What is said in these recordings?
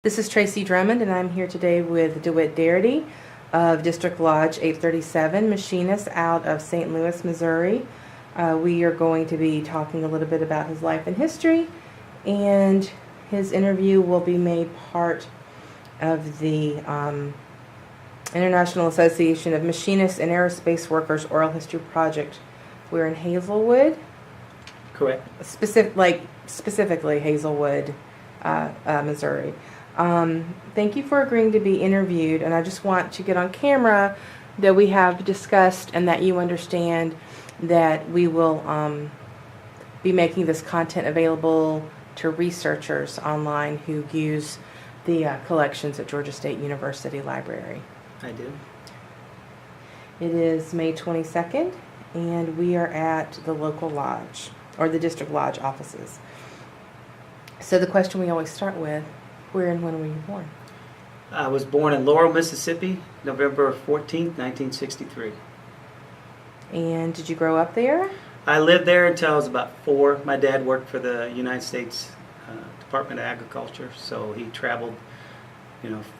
This is Tracy Drummond, and I'm here today with DeWitt Darity of District Lodge 837, machinist out of St. Louis, Missouri. We are going to be talking a little bit about his life and history, and his interview will be made part of the International Association of Machinists and Aerospace Workers Oral History Project. We're in Hazelwood. Correct. Specifically Hazelwood, Missouri. Thank you for agreeing to be interviewed, and I just want to get on camera that we have discussed and that you understand that we will be making this content available to researchers online who use the collections at Georgia State University Library. I do. It is May 22nd, and we are at the local lodge, or the district lodge offices. So the question we always start with, where and when were you born? I was born in Laurel, Mississippi, November 14th, 1963. And did you grow up there? I lived there until I was about 4. My dad worked for the United States Department of Agriculture, so he traveled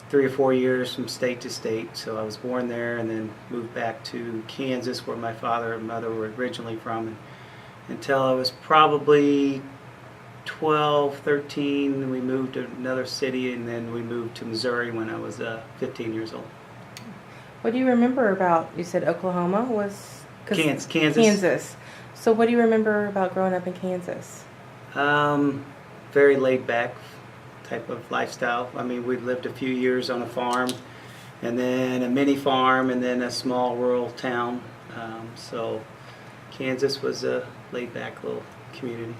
3 or 4 years from state to state. So I was born there and then moved back to Kansas, where my father and mother were originally from, until I was probably 12, 13. And we moved to another city, and then we moved to Missouri when I was 15 years old. What do you remember about, you said Oklahoma was? Kansas. So what do you remember about growing up in Kansas? Very laid back type of lifestyle. I mean, we lived a few years on a farm, and then a mini farm, and then a small rural town. So Kansas was a laid back little community.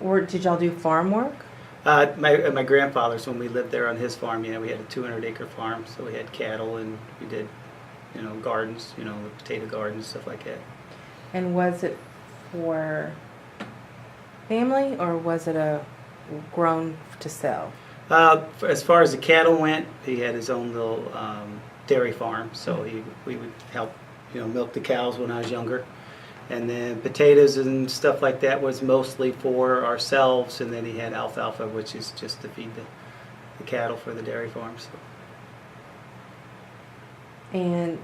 Or did y'all do farm work? My grandfather's, when we lived there on his farm, we had a 200-acre farm, so we had cattle, and we did, gardens, the potato gardens, stuff like that. And was it for family, or was it a grown to sell? As far as the cattle went, he had his own little dairy farm, so we would help, milk the cows when I was younger. And then potatoes and stuff like that was mostly for ourselves, and then he had alfalfa, which is just to feed the cattle for the dairy farms. And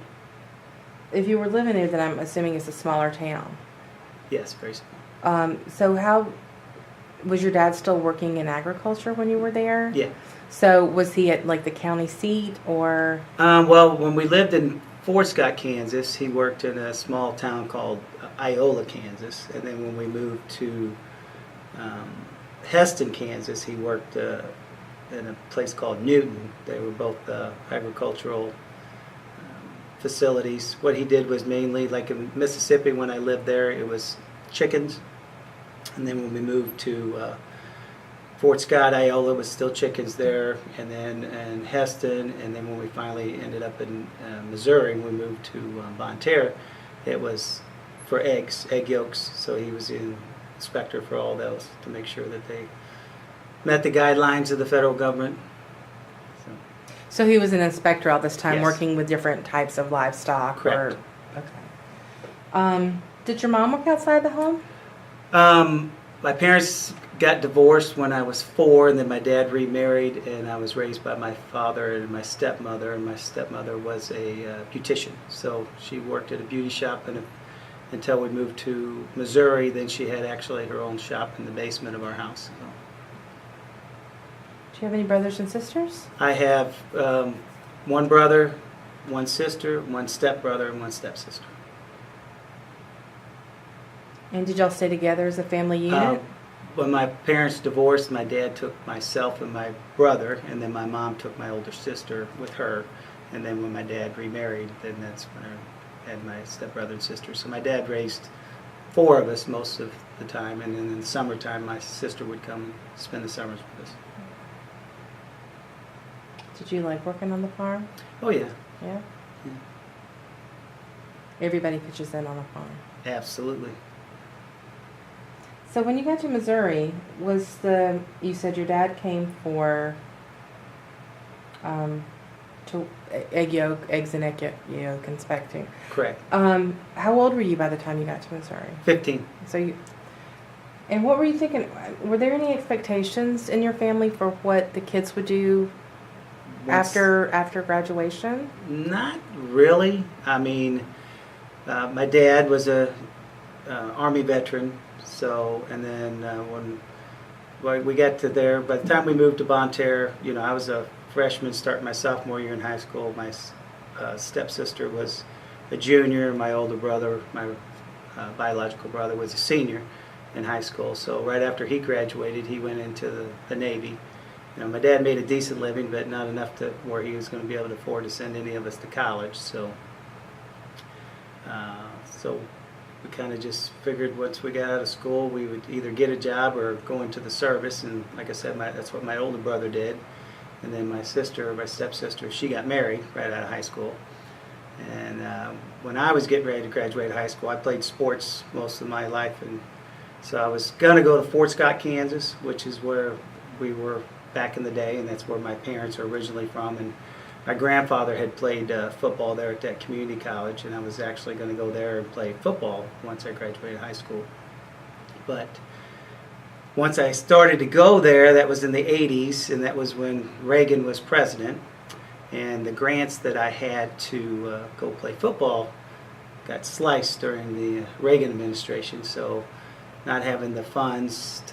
if you were living there, then I'm assuming it's a smaller town. Yes, very small. So how was your dad still working in agriculture when you were there? Yeah. So was he at the county seat, or? Well, when we lived in Fort Scott, Kansas, he worked in a small town called Iola, Kansas, and then when we moved to Heston, Kansas, he worked in a place called Newton. They were both agricultural facilities. What he did was mainly, like in Mississippi when I lived there, it was chickens, and then when we moved to Fort Scott, Iola, was still chickens there, and then in Heston, and then when we finally ended up in Missouri, we moved to Bonne Terre, it was for eggs, egg yolks, so he was the inspector for all those to make sure that they met the guidelines of the federal government. So he was an inspector all this time, Yes. working with different types of livestock? Correct. Okay. Did your mom work outside the home? My parents got divorced when I was 4, and then my dad remarried, and I was raised by my father and my stepmother, and my stepmother was a beautician. So she worked at a beauty shop until we moved to Missouri. Then she had actually her own shop in the basement of our house. So. Do you have any brothers and sisters? I have one brother, one sister, one stepbrother, and one stepsister. And did y'all stay together as a family unit? When my parents divorced, my dad took myself and my brother, and then my mom took my older sister with her. And then when my dad remarried, then that's when I had my stepbrother and sister. So my dad raised 4 of us most of the time, and then in the summertime, my sister would come spend the summers with us. Did you like working on the farm? Oh, yeah. Yeah? Yeah. Everybody pitches in on a farm. Absolutely. So when you got to Missouri, you said your dad came for to eggs and egg yolk inspecting. Correct. How old were you by the time you got to Missouri? 15. So And what were you thinking? Were there any expectations in your family for what the kids would do Once- after graduation? Not really. I mean, my dad was a Army veteran, so, and then when we got to there, by the time we moved to Bonne Terre, I was a freshman starting my sophomore year in high school. My stepsister was a junior. My older brother, my biological brother, was a senior in high school. So right after he graduated, he went into the Navy. My dad made a decent living, but not enough to where he was going to be able to afford to send any of us to college. So we kind of just figured once we got out of school, we would either get a job or go into the service. And like I said, that's what my older brother did. And then my stepsister, she got married right out of high school. And when I was getting ready to graduate high school, I played sports most of my life. And so I was going to go to Fort Scott, Kansas, which is where we were back in the day, and that's where my parents are originally from. And my grandfather had played football there at that community college, and I was actually going to go there and play football once I graduated high school. But once I started to go there, that was in the 80s, and that was when Reagan was president. And the grants that I had to go play football got sliced during the Reagan administration. So not having the funds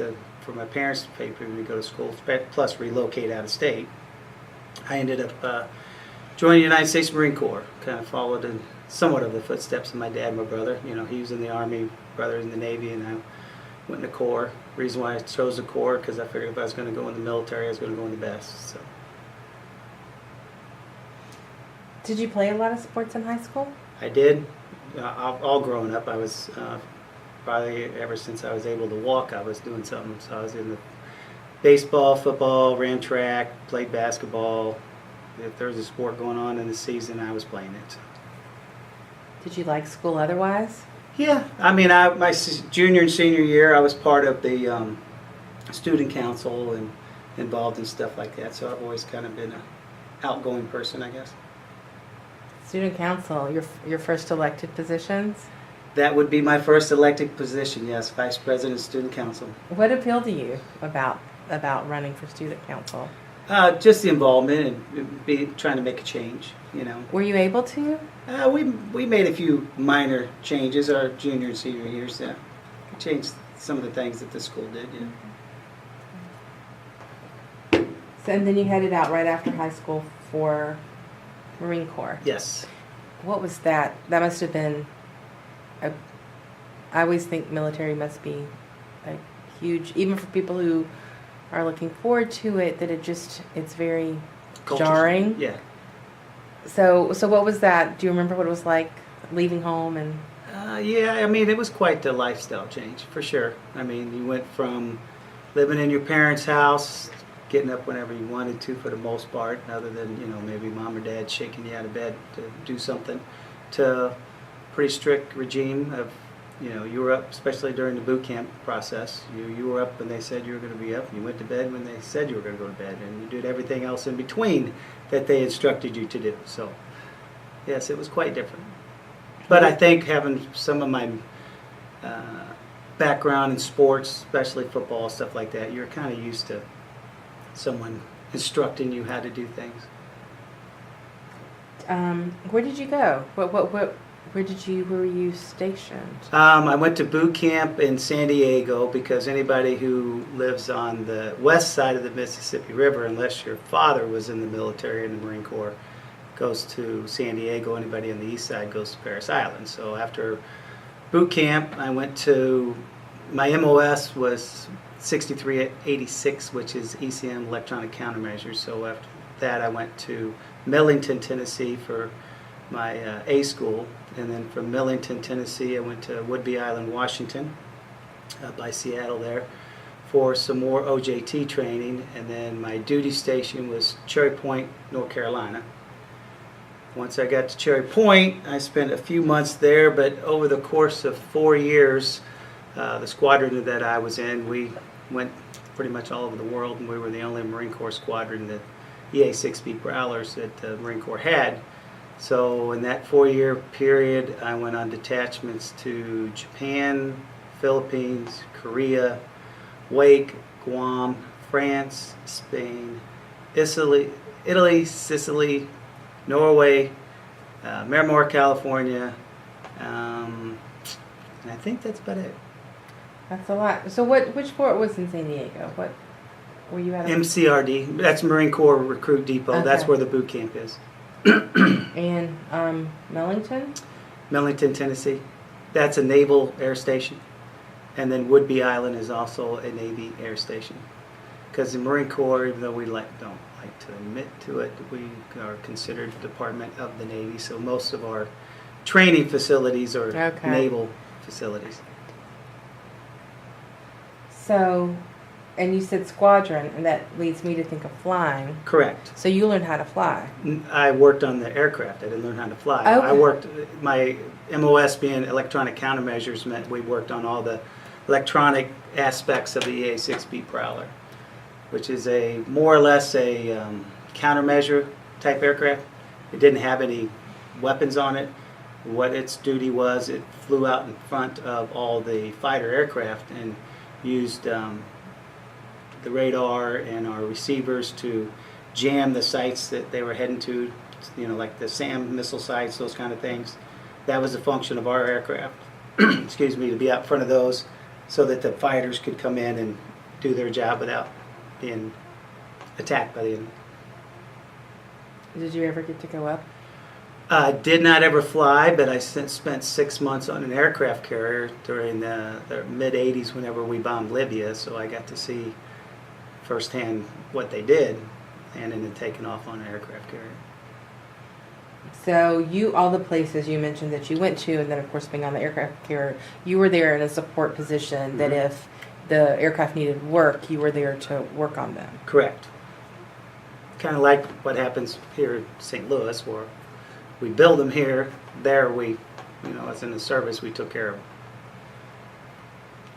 for my parents to pay for me to go to school, plus relocate out of state, I ended up joining the United States Marine Corps. Kind of followed in somewhat of the footsteps of my dad and my brother. He was in the Army, brother in the Navy, and I went in the Corps. Reason why I chose the Corps, because I figured if I was going to go in the military, I was going to go in the best. So. Did you play a lot of sports in high school? I did. All growing up, I was probably ever since I was able to walk, I was doing something. So I was in the baseball, football, ran track, played basketball. If there was a sport going on in the season, I was playing it. Did you like school otherwise? Yeah, I mean, my junior and senior year, I was part of the student council and involved in stuff like that. So I've always kind of been an outgoing person, I guess. Student council, your first elected positions? That would be my first elected position, yes, vice president of student council. What appealed to you about running for student council? Just the involvement and trying to make a change, Were you able to? We made a few minor changes our junior and senior years. Yeah, changed some of the things that the school did. Yeah. So, and then you headed out right after high school for Marine Corps. Yes. What was that? That must have been I always think military must be a huge, even for people who are looking forward to it, that it's very Culture. jarring. Yeah. So what was that? Do you remember what it was like leaving home and? Yeah, I mean, it was quite the lifestyle change, for sure. I mean, you went from living in your parents' house, getting up whenever you wanted to for the most part, other than, maybe mom or dad shaking you out of bed to do something, to a pretty strict regime of, you were up, especially during the boot camp process. You were up when they said you were going to be up. You went to bed when they said you were going to go to bed. And you did everything else in between that they instructed you to do. So, yes, it was quite different. But I think having some of my background in sports, especially football, stuff like that, you're kind of used to someone instructing you how to do things. Where did you go? Where were you stationed? I went to boot camp in San Diego because anybody who lives on the west side of the Mississippi River, unless your father was in the military in the Marine Corps, goes to San Diego. Anybody on the east side goes to Parris Island. So after boot camp, I went to, my MOS was 6386, which is ECM, electronic countermeasures. So after that, I went to Millington, Tennessee for my A school, and then from Millington, Tennessee, I went to Whidbey Island, Washington, by Seattle there, for some more OJT training, and then my duty station was Cherry Point, North Carolina. Once I got to Cherry Point, I spent a few months there, but over the course of 4 years, the squadron that I was in, we went pretty much all over the world, and we were the only Marine Corps squadron that EA-6B Prowlers that the Marine Corps had. So in that 4-year period, I went on detachments to Japan, Philippines, Korea, Wake, Guam, France, Spain, Italy, Sicily, Norway, Miramar, California, and I think that's about it. That's a lot. So which fort was in San Diego? What were you at? MCRD, that's Marine Corps Recruit Depot. That's Okay. where the boot camp is. And Mellington? Millington, Tennessee. That's a naval air station. And then Woodby Island is also a Navy air station. Because the Marine Corps, even though we don't like to admit to it, we are considered Department of the Navy. So most of our training facilities are Okay. naval facilities. So, and you said squadron, and that leads me to think of flying. Correct. So you learned how to fly. I worked on the aircraft. I didn't learn how to fly. Okay. I worked, my MOS being electronic countermeasures meant we worked on all the electronic aspects of the EA-6B Prowler, which is a more or less a countermeasure type aircraft. It didn't have any weapons on it. What its duty was, it flew out in front of all the fighter aircraft and used the radar and our receivers to jam the sites that they were heading to, like the SAM missile sites, those kind of things. That was the function of our aircraft, excuse me, to be out front of those so that the fighters could come in and do their job without being attacked by the enemy. Did you ever get to go up? I did not ever fly, but I spent 6 months on an aircraft carrier during the mid-'80s whenever we bombed Libya, so I got to see firsthand what they did and then taking off on an aircraft carrier. So all the places you mentioned that you went to, and then of course being on the aircraft carrier, you were there in a support position that Mhm. if the aircraft needed work, you were there to work on them. Correct. Kind of like what happens here in St. Louis, where we build them here, there we, as in the service, we took care of them.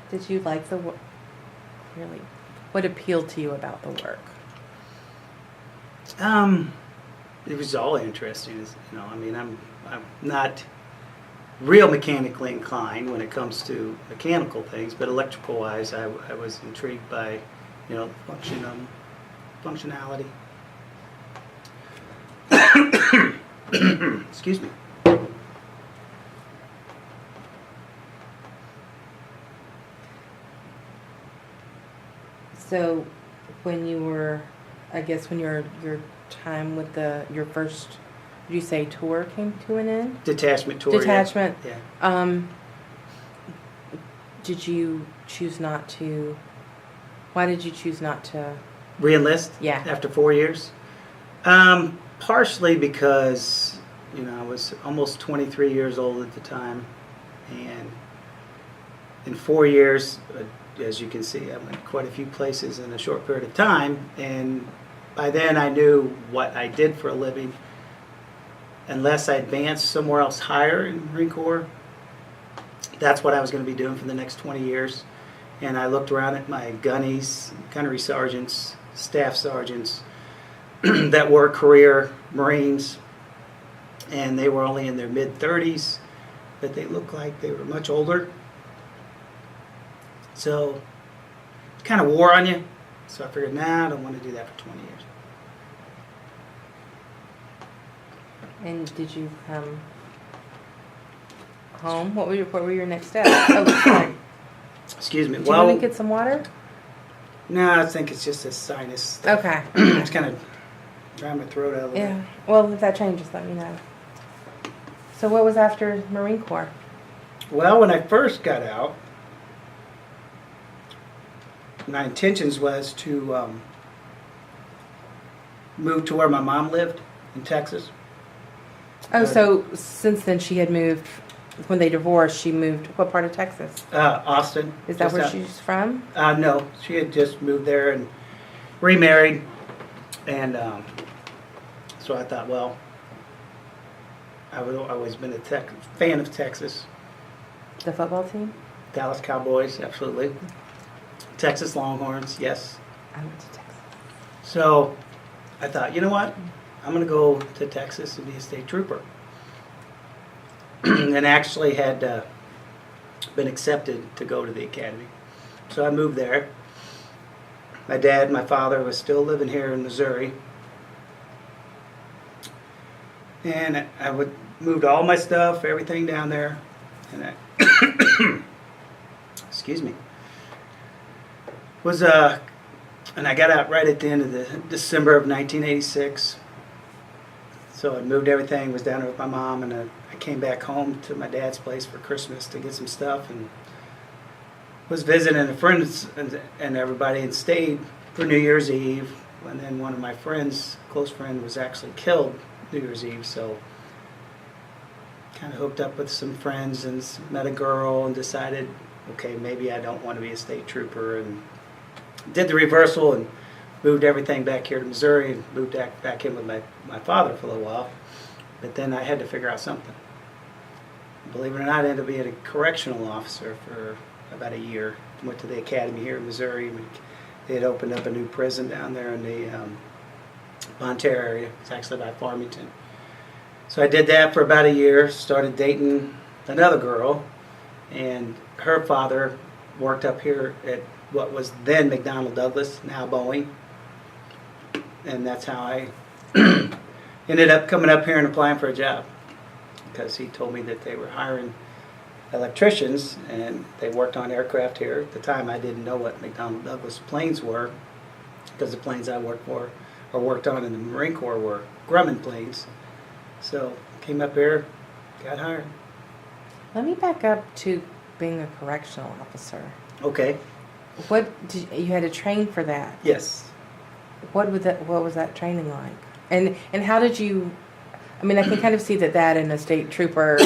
Did you like the work? Really? What appealed to you about the work? It was all interesting. I'm not real mechanically inclined when it comes to mechanical things, but electrical wise, I was intrigued by, the functionality. Excuse me. So, when you were, when your time with your first, did you say tour came to an end? Detachment tour. Detachment. Yeah. Did you choose not to? Why did you choose not to? Re-enlist? Yeah. After 4 years? Partially because, I was almost 23 years old at the time. And in 4 years, as you can see, I went quite a few places in a short period of time. And by then I knew what I did for a living. Unless I advanced somewhere else higher in the Marine Corps, that's what I was going to be doing for the next 20 years. And I looked around at my gunnies, gunnery sergeants, staff sergeants that were career Marines, and they were only in their mid-30s, but they looked like they were much older. So it kind of wore on you. So I figured, I don't want to do that for 20 years. And did you come home? What were your next steps? Oh, sorry. Excuse me. Do you want to get some water? No, I think it's just a sinus stuff. Okay. It's kind of drying my throat out a little Yeah. bit. Well, if that changes, let me know. So what was after Marine Corps? Well, when I first got out, my intentions was to move to where my mom lived in Texas. Oh, so since then she had moved. When they divorced, she moved. What part of Texas? Austin. Is that just where out- she's from? No, she had just moved there and remarried, and so I thought, well, I've always been a fan of Texas. The football team? Dallas Cowboys, absolutely. Texas Longhorns, yes. I went to Texas. So I thought, you know what? I'm going to go to Texas and be a state trooper. And actually had been accepted to go to the academy. So I moved there. My dad, my father was still living here in Missouri. And I would moved all my stuff, everything down there. And I, excuse me, was and I got out right at the end of the December of 1986. So I moved everything, was down there with my mom, and I came back home to my dad's place for Christmas to get some stuff, and was visiting a friends and everybody, and stayed for New Year's Eve. And then one of my friends, close friend, was actually killed New Year's Eve. So kind of hooked up with some friends and met a girl and decided, okay, maybe I don't want to be a state trooper, and did the reversal and moved everything back here to Missouri and moved back in with my father for a little while. But then I had to figure out something. Believe it or not, I ended up being a correctional officer for about a year. Went to the academy here in Missouri. They had opened up a new prison down there in the Bonterre area. It's actually by Farmington. So I did that for about a year, started dating another girl, and her father worked up here at what was then McDonnell Douglas, now Boeing. And that's how I ended up coming up here and applying for a job, because he told me that they were hiring electricians and they worked on aircraft here. At the time, I didn't know what McDonnell Douglas planes were, because the planes I worked for or worked on in the Marine Corps were Grumman planes. So came up here, got hired. Let me back up to being a correctional officer. Okay. You had to train for that? Yes. What was that training like? And how did you? I mean, I can kind of see that and a state trooper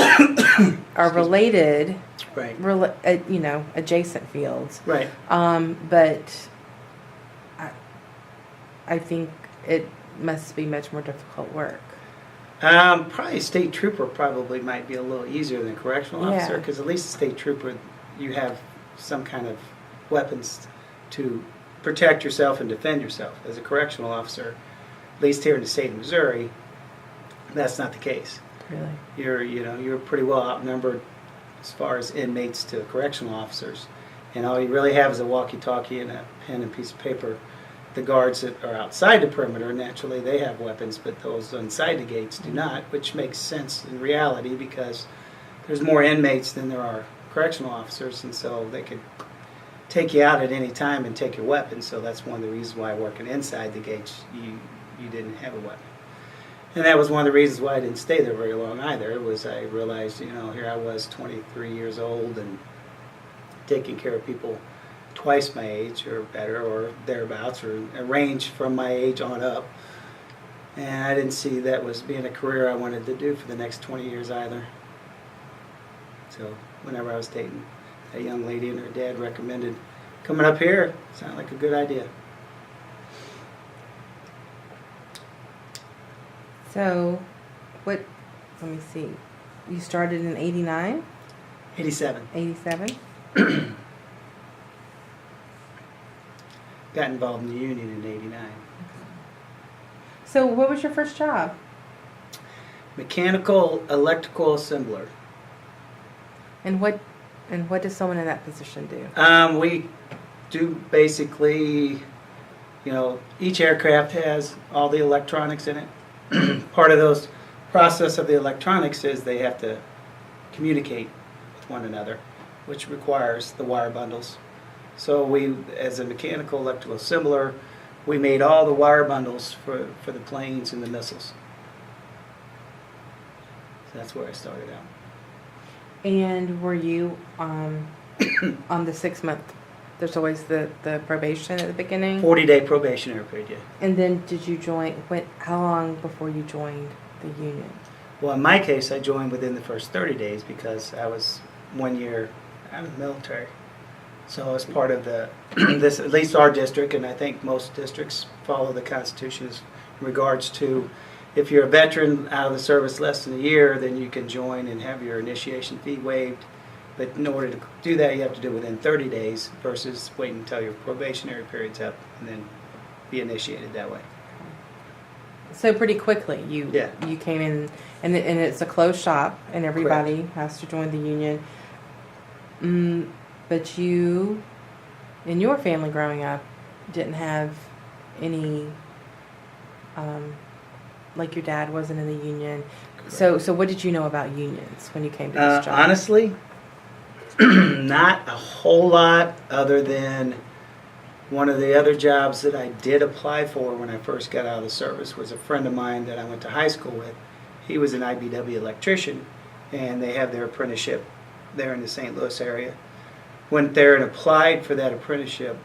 are related, right? Adjacent fields, right? But I think it must be much more difficult work. Probably state trooper probably might be a little easier than correctional officer, because at least a state trooper, you have some kind of weapons to protect yourself and defend yourself. As a correctional officer, at least here in the state of Missouri, that's not the case. Really? You're pretty well outnumbered as far as inmates to correctional officers, and all you really have is a walkie-talkie and a pen and piece of paper. The guards that are outside the perimeter, naturally, they have weapons, but those inside the gates do not, which makes sense in reality, because there's more inmates than there are correctional officers, and so they could take you out at any time and take your weapon. So that's one of the reasons why working inside the gates, you didn't have a weapon. And that was one of the reasons why I didn't stay there very long either. It was I realized, here I was 23 years old and taking care of people twice my age or better or thereabouts, or a range from my age on up. And I didn't see that was being a career I wanted to do for the next 20 years either. So whenever I was dating a young lady and her dad recommended coming up here, sounded like a good idea. So, let me see. You started in 89? 87. 87? Got involved in the union in 89. So what was your first job? Mechanical electrical assembler. And what does someone in that position do? We do basically, each aircraft has all the electronics in it. Part of those process of the electronics is they have to communicate with one another, which requires the wire bundles. So we, as a mechanical electrical assembler, we made all the wire bundles for the planes and the missiles. So that's where I started out. And were you on the 6 month? There's always the probation at the beginning. 40-day probationary period. Yeah. And then did you join? How long before you joined the union? Well, in my case, I joined within the first 30 days because I was 1 year out of the military. So as part of this, at least our district, and I think most districts follow the Constitution in regards to, if you're a veteran out of the service less than a year, then you can join and have your initiation fee waived. But in order to do that, you have to do it within 30 days versus waiting until your probationary period's up and then be initiated that way. So pretty quickly, you came in, and it's a closed shop, and everybody has to join the union. But you, in your family growing up, didn't have any, like your dad wasn't in the union. So what did you know about unions when you came to this job? Honestly, not a whole lot other than one of the other jobs that I did apply for when I first got out of the service was a friend of mine that I went to high school with. He was an IBW electrician, and they have their apprenticeship there in the St. Louis area. Went there and applied for that apprenticeship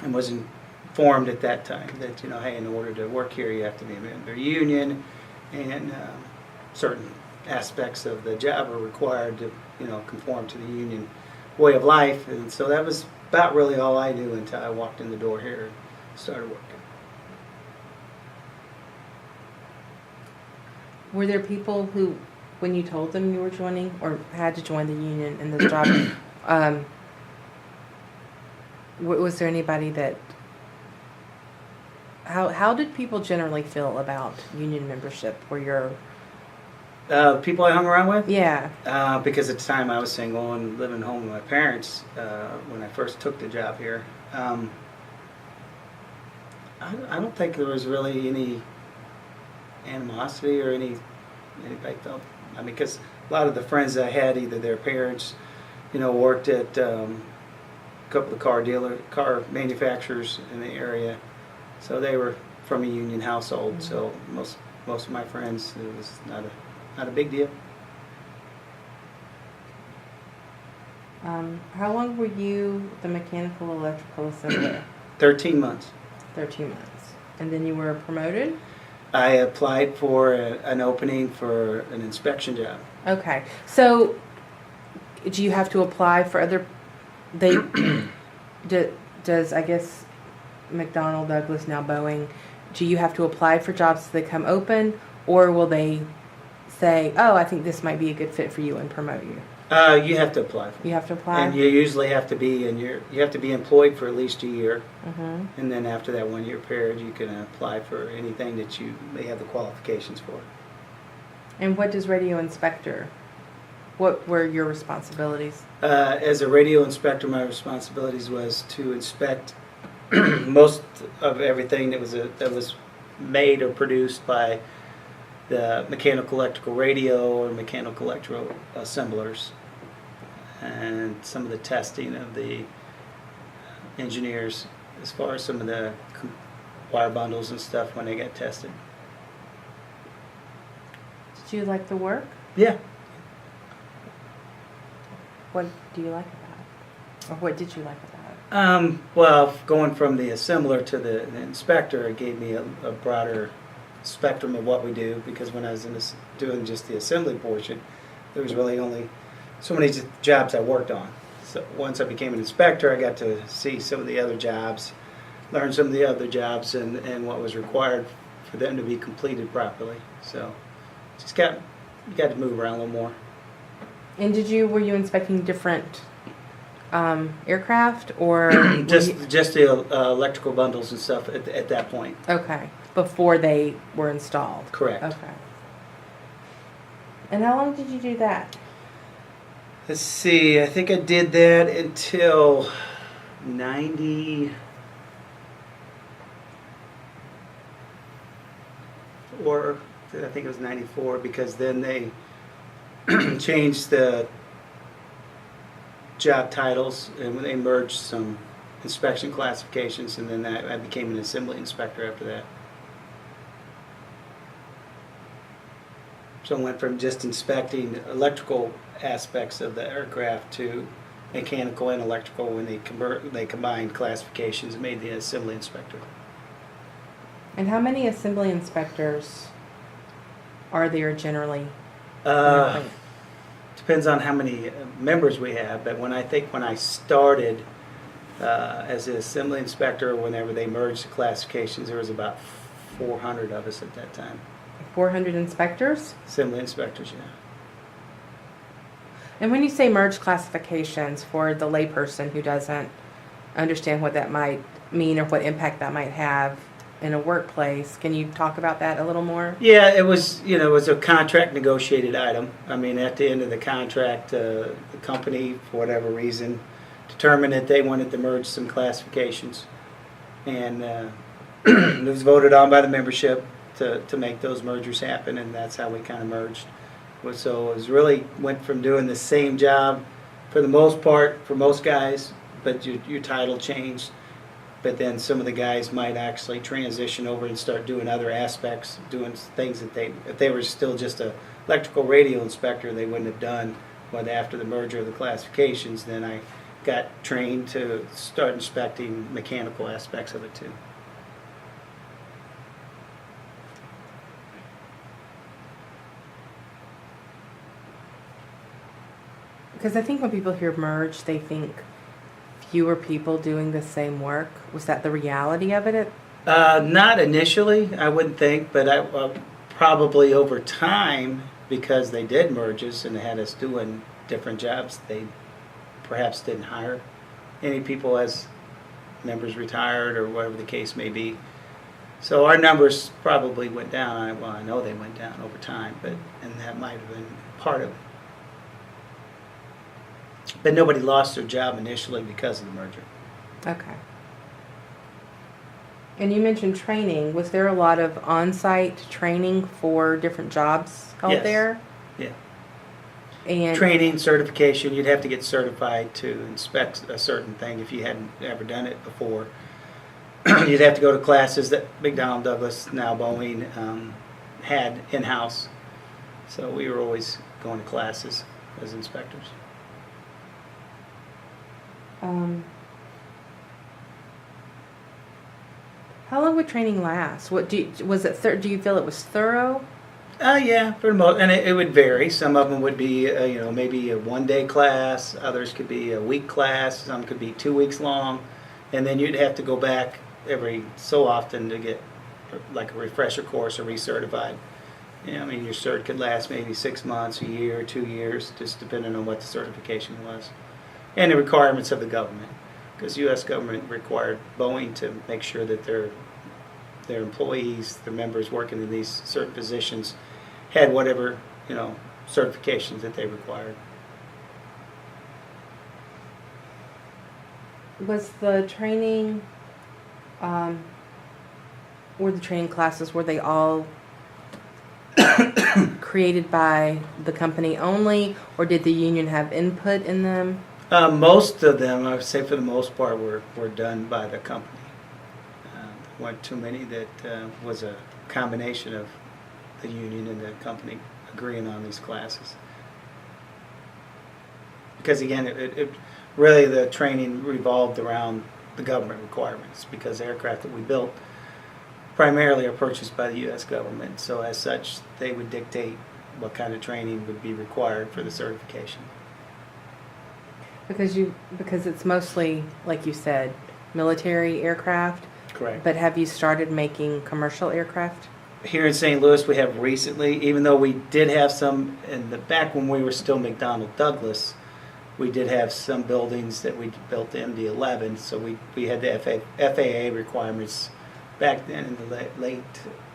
and was informed at that time that, hey, in order to work here, you have to be a member of a union, and certain aspects of the job are required to, conform to the union way of life. And so that was about really all I knew until I walked in the door here and started working. Were there people who, when you told them you were joining or had to join the union in this job, was there anybody that, how did people generally feel about union membership? Were your People I hung around with? Yeah. Because at the time I was single and living home with my parents when I first took the job here. I don't think there was really any animosity or anybody felt. I mean, because a lot of the friends I had, either their parents, worked at a couple of car manufacturers in the area, so they were from a union household. Mm-hmm. So most of my friends, it was not a big deal. How long were you the mechanical electrical assembler? 13 months. 13 months. And then you were promoted? I applied for an opening for an inspection job. Okay. So, do you have to apply for other... Does, I guess, McDonnell Douglas, now Boeing, do you have to apply for jobs as they come open? Or will they say, oh, I think this might be a good fit for you and promote you? You have to apply. You have to apply? And you usually have to be you have to be employed for at least a year. Mm-hmm. And then after that 1 year period, you can apply for anything that you may have the qualifications for. And what does radio inspector, what were your responsibilities? As a radio inspector, my responsibilities was to inspect most of everything that was made or produced by the mechanical electrical radio or mechanical electrical assemblers, and some of the testing of the engineers as far as some of the wire bundles and stuff when they get tested. Did you like the work? Yeah. What do you like about it? Or what did you like about it? Well, going from the assembler to the inspector, it gave me a broader spectrum of what we do, because when I was doing just the assembly portion, there was really only so many jobs I worked on. So once I became an inspector, I got to see some of the other jobs, learn some of the other jobs, and what was required for them to be completed properly. So just got to move around a little more. And were you inspecting different aircraft, or just the electrical bundles and stuff at that point? Okay, before they were installed. Correct. Okay. And how long did you do that? Let's see, I think I did that until 90. Or I think it was 94, because then they changed the job titles and they merged some inspection classifications, and then I became an assembly inspector after that. So I went from just inspecting electrical aspects of the aircraft to mechanical and electrical when they combined classifications and made the assembly inspector. And how many assembly inspectors are there generally? Depends on how many members we have, but when I started as an assembly inspector, whenever they merged the classifications, there was about 400 of us at that time. 400 inspectors? Assembly inspectors, yeah. And when you say merge classifications, for the layperson who doesn't understand what that might mean or what impact that might have, in a workplace. Can you talk about that a little more? Yeah, it was, it was a contract negotiated item. I mean, at the end of the contract, the company, for whatever reason, determined that they wanted to merge some classifications. And it was voted on by the membership to make those mergers happen, and that's how we kind of merged. So it was really went from doing the same job for the most part, for most guys, but your title changed. But then some of the guys might actually transition over and start doing other aspects, doing things that if they were still just a electrical radio inspector, they wouldn't have done. But after the merger of the classifications, then I got trained to start inspecting mechanical aspects of it too. Because I think when people hear merge, they think fewer people doing the same work. Was that the reality of it? Not initially, I wouldn't think, but probably over time, because they did merges and had us doing different jobs, they perhaps didn't hire any people as members retired or whatever the case may be. So our numbers probably went down. Well, I know they went down over time, and that might have been part of it. But nobody lost their job initially because of the merger. Okay. And you mentioned training. Was there a lot of on-site training for different jobs held Yes. there? Yeah. And Training, certification, you'd have to get certified to inspect a certain thing if you hadn't ever done it before. You'd have to go to classes that McDonnell Douglas, now Boeing, had in-house. So we were always going to classes as inspectors. How long would training last? What do you feel it was thorough? Yeah, for the most, and it would vary. Some of them would be, maybe a one-day class. Others could be a week class. Some could be 2 weeks long, and then you'd have to go back every so often to get like a refresher course or recertified. I mean, your cert could last maybe 6 months, a year, 2 years, just depending on what the certification was, and the requirements of the government. Because the U.S. government required Boeing to make sure that their employees, their members working in these certain positions, had whatever certifications that they required. Was the training, were the training classes, were they all created by the company only, or did the union have input in them? Most of them, I would say for the most part, were done by the company. There weren't too many that was a combination of the union and the company agreeing on these classes. Because again, it really the training revolved around the government requirements, because the aircraft that we built primarily are purchased by the U.S. government. So as such, they would dictate what kind of training would be required for the certification. Because it's mostly, like you said, military aircraft. Correct. But have you started making commercial aircraft? Here in St. Louis, we have recently, even though we did have some in the back when we were still McDonnell Douglas, we did have some buildings that we built the MD-11, so we had the FAA requirements back then in the late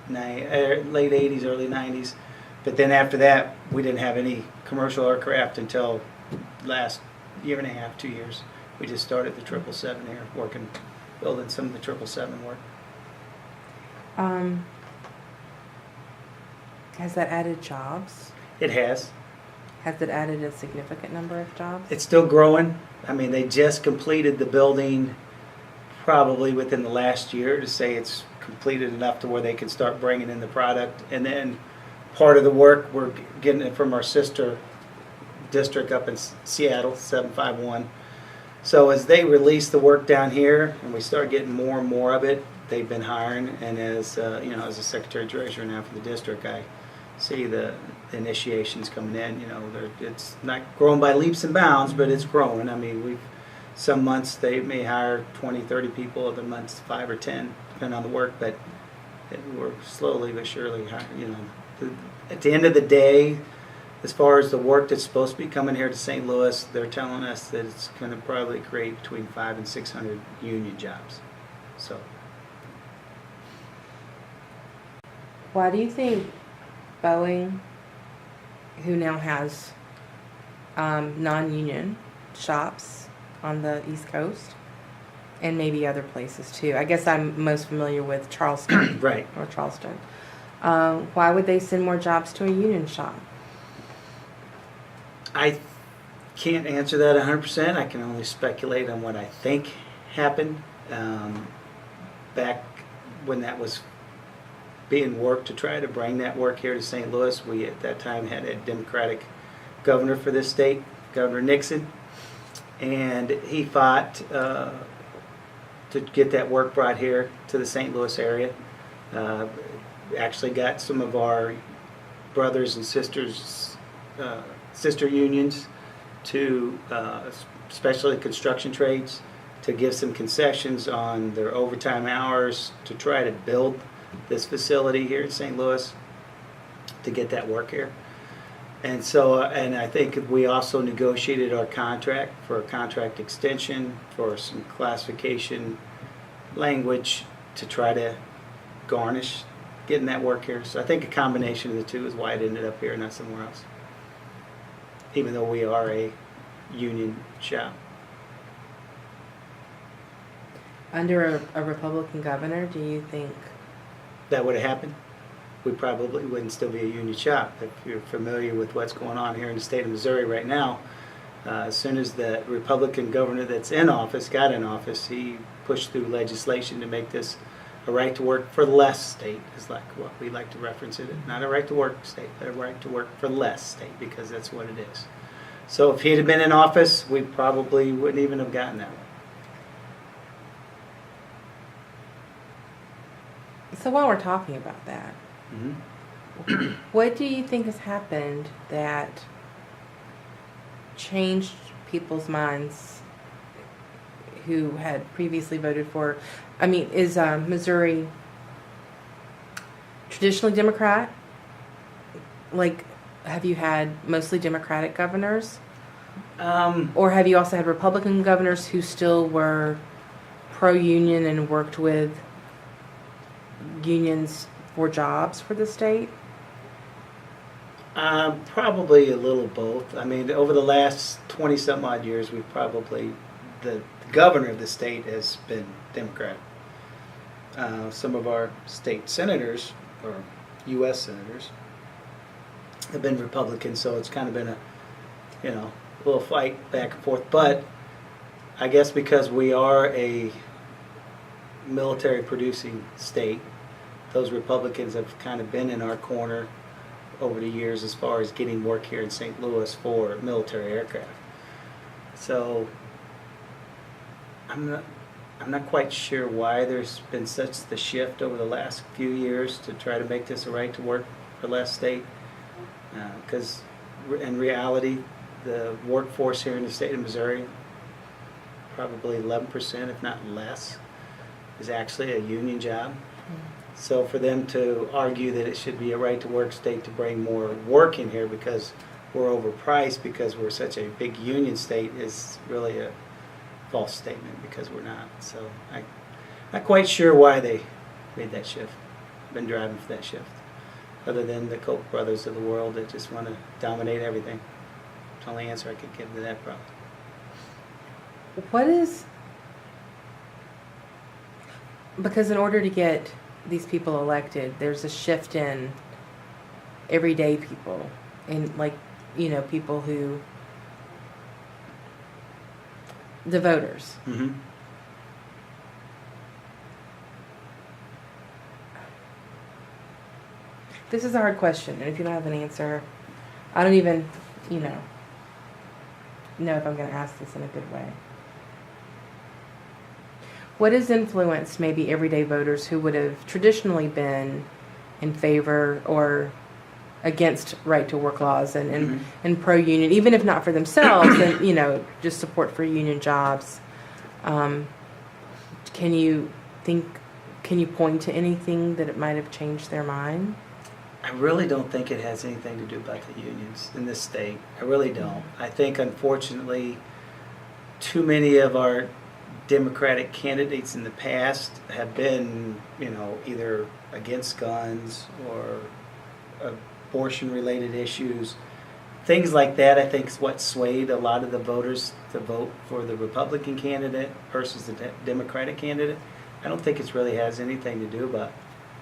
80s, early 90s. But then after that, we didn't have any commercial aircraft until last year and a half, 2 years. We just started the 777 here, building some of the 777 work. Has that added jobs? It has. Has it added a significant number of jobs? It's still growing. I mean, they just completed the building probably within the last year to say it's completed enough to where they can start bringing in the product. And then part of the work, we're getting it from our sister district up in Seattle, 751. So as they release the work down here and we start getting more and more of it, they've been hiring. And as as a secretary treasurer now for the district, I see the initiations coming in. It's not growing by leaps and bounds, but it's growing. I mean, some months they may hire 20, 30 people, other months 5 or 10, depending on the work. But we're slowly but surely hiring. At the end of the day, as far as the work that's supposed to be coming here to St. Louis, they're telling us that it's going to probably create between 500 and 600 union jobs. So Why do you think Boeing, who now has non-union shops on the East Coast, and maybe other places too. I guess I'm most familiar with Charleston. Right. Or Charleston. Why would they send more jobs to a union shop? I can't answer that 100%. I can only speculate on what I think happened back when that was being worked to try to bring that work here to St. Louis. We at that time had a Democratic governor for this state, Governor Nixon, and he fought to get that work brought here to the St. Louis area. Actually got some of our brothers and sisters, sister unions, to especially construction trades, to give some concessions on their overtime hours to try to build this facility here in St. Louis to get that work here. And so, and I think we also negotiated our contract for a contract extension, for some classification language to try to garnish getting that work here. So I think a combination of the two is why it ended up here, not somewhere else. Even though we are a union shop. Under a Republican governor, do you think? That would have happened. We probably wouldn't still be a union shop. If you're familiar with what's going on here in the state of Missouri right now, as soon as the Republican governor that's in office got in office, he pushed through legislation to make this a right to work for less state, is like what we like to reference it. Not a right to work state, but a right to work for less state, because that's what it is. So if he'd have been in office, we probably wouldn't even have gotten that one. So while we're talking about that, what do you think has happened that changed people's minds who had previously voted for? I mean, is Missouri traditionally Democrat? Like, have you had mostly Democratic governors? Or have you also had Republican governors who still were pro-union and worked with unions for jobs for the state? Probably a little both. I mean, over the last 20-some odd years, we've probably, the governor of the state has been Democrat. Some of our state senators, or U.S. senators, have been Republican, so it's kind of been a, little fight back and forth. But I guess because we are a military producing state, those Republicans have kind of been in our corner over the years as far as getting work here in St. Louis for military aircraft. So I'm not quite sure why there's been such the shift over the last few years to try to make this a right to work for less state. Because in reality, the workforce here in the state of Missouri, probably 11%, if not less, is actually a union job. So for them to argue that it should be a right to work state to bring more work in here because we're overpriced because we're such a big union state is really a false statement, because we're not. So I'm not quite sure why they made that shift. I've been driving for that shift. Other than the Koch brothers of the world that just want to dominate everything. It's the only answer I could give to that problem. What is... Because in order to get these people elected, there's a shift in everyday people, in people who, the voters. Mm-hmm. This is a hard question, and if you don't have an answer, I don't even, know if I'm going to ask this in a good way. What has influenced maybe everyday voters who would have traditionally been in favor or against right to work laws and pro-union, even if not for themselves, and just support for union jobs? Can you point to anything that it might have changed their mind? I really don't think it has anything to do about the unions in this state. I really don't. I think, unfortunately, too many of our Democratic candidates in the past have been, either against guns or abortion-related issues. Things like that, I think, is what swayed a lot of the voters to vote for the Republican candidate versus the Democratic candidate. I don't think it really has anything to do about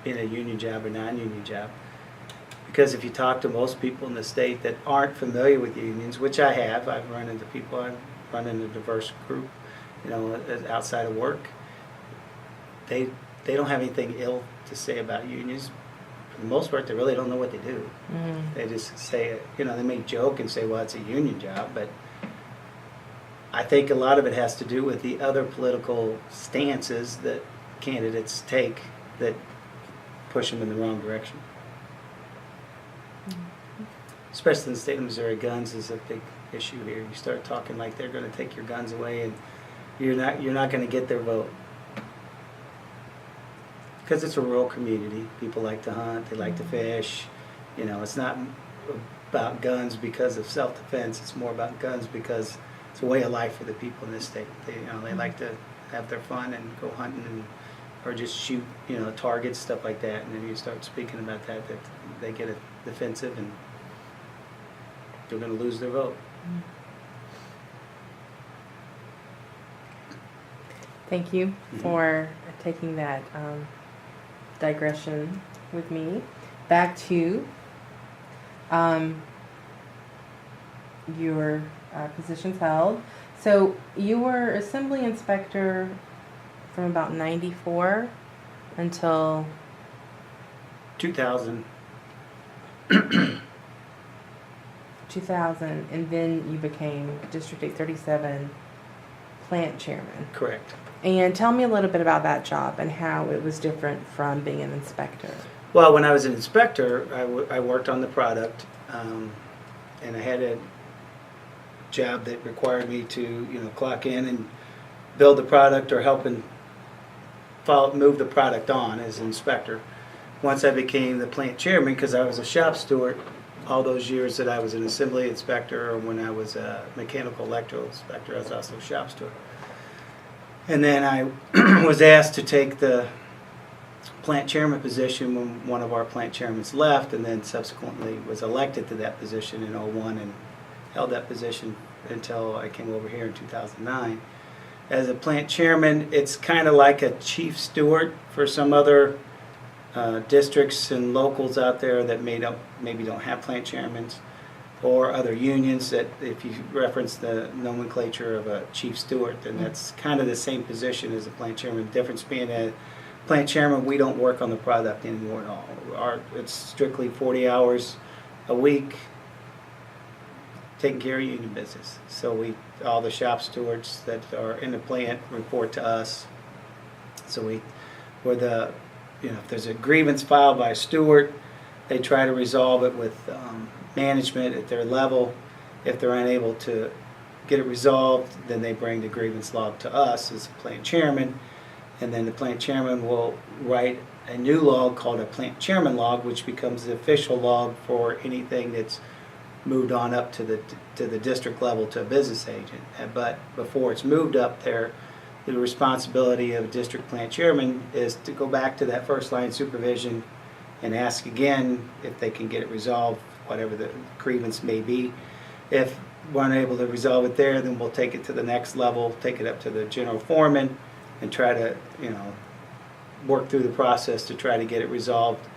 being a union job or non-union job. Because if you talk to most people in the state that aren't familiar with unions, which I have, I've run into people, I've run into a diverse group, outside of work, they don't have anything ill to say about unions. For the most part, they really don't know what they do. They just say, they may joke and say, well, it's a union job, but I think a lot of it has to do with the other political stances that candidates take that push them in the wrong direction. Especially in the state of Missouri, guns is a big issue here. You start talking like they're going to take your guns away, and you're not going to get their vote. Because it's a rural community. People like to hunt, they like to fish. It's not about guns because of self-defense. It's more about guns because it's a way of life for the people in this state. They like to have their fun and go hunting or just shoot, targets, stuff like that. And then you start speaking about that they get defensive and they're going to lose their vote. Thank you for taking that digression with me. Back to your positions held. So you were assembly inspector from about 94 until 2000. 2000, and then you became District 837 plant chairman. Correct. And tell me a little bit about that job and how it was different from being an inspector. Well, when I was an inspector, I worked on the product, and I had a job that required me to, clock in and build the product or help and move the product on as an inspector. Once I became the plant chairman, because I was a shop steward all those years that I was an assembly inspector, or when I was a mechanical electrical inspector, I was also a shop steward. And then I was asked to take the plant chairman position when one of our plant chairmen left, and then subsequently was elected to that position in 2001 and held that position until I came over here in 2009. As a plant chairman, it's kind of like a chief steward for some other districts and locals out there that maybe don't have plant chairmen, or other unions that, if you reference the nomenclature of a chief steward, then that's kind of the same position as a plant chairman. The difference being that plant chairman, we don't work on the product anymore at all. It's strictly 40 hours a week taking care of union business. So all the shop stewards that are in the plant report to us. So if there's a grievance filed by a steward, they try to resolve it with management at their level. If they're unable to get it resolved, then they bring the grievance log to us as plant chairman, and then the plant chairman will write a new log called a plant chairman log, which becomes the official log for anything that's moved on up to the district level to a business agent. But before it's moved up there, the responsibility of district plant chairman is to go back to that first line supervision and ask again if they can get it resolved, whatever the grievance may be. If we're unable to resolve it there, then we'll take it to the next level, take it up to the general foreman, and try to work through the process to try to get it resolved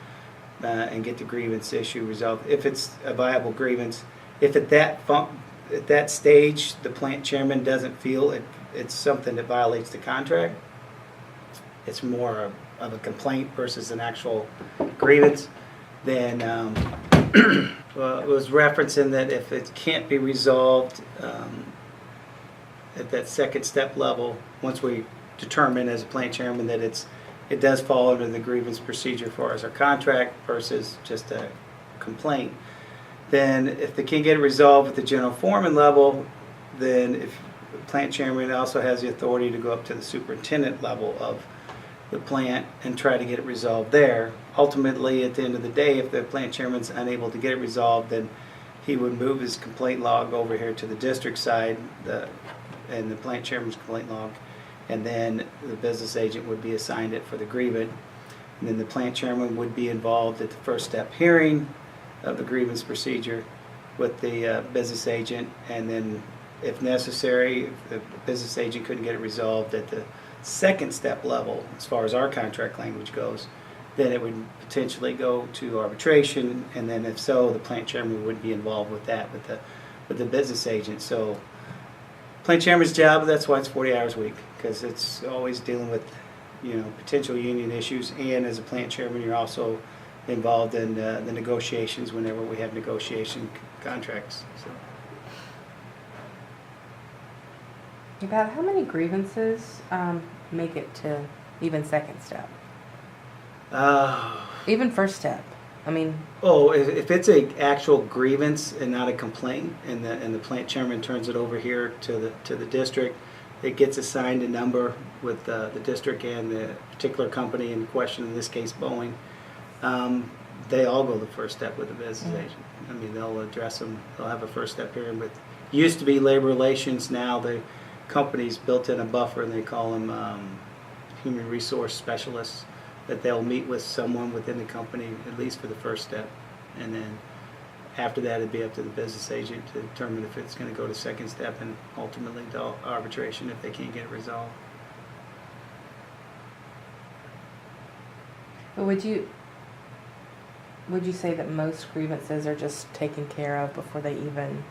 and get the grievance issue resolved if it's a viable grievance. If at that stage the plant chairman doesn't feel it's something that violates the contract, it's more of a complaint versus an actual grievance, then well, it was referencing that if it can't be resolved at that second step level, once we determine as a plant chairman that it does fall under the grievance procedure for us, our contract versus just a complaint, then if they can't get it resolved at the general foreman level, then if the plant chairman also has the authority to go up to the superintendent level of the plant and try to get it resolved there. Ultimately, at the end of the day, if the plant chairman's unable to get it resolved, then he would move his complaint log over here to the district side and the plant chairman's complaint log, and then the business agent would be assigned it for the grievance. And then the plant chairman would be involved at the first step hearing of the grievance procedure with the business agent, and then if necessary, if the business agent couldn't get it resolved at the second step level, as far as our contract language goes, then it would potentially go to arbitration, and then if so, the plant chairman would be involved with that, with the business agent. So plant chairman's job, that's why it's 40 hours a week, because it's always dealing with, you know, potential union issues, and as a plant chairman, you're also involved in the negotiations whenever we have negotiation contracts. So. About how many grievances make it to even second step? Even first step. I mean. Oh, if it's a actual grievance and not a complaint, and the plant chairman turns it over here to the district, it gets assigned a number with the district and the particular company in question, in this case Boeing. They all go the first step with the business agent. I mean, they'll address them. They'll have a first step hearing with. Used to be labor relations. Now the company's built in a buffer, and they call them human resource specialists. That they'll meet with someone within the company at least for the first step, and then after that it'd be up to the business agent to determine if it's going to go to second step and ultimately to arbitration if they can't get it resolved. But would you say that most grievances are just taken care of before they even?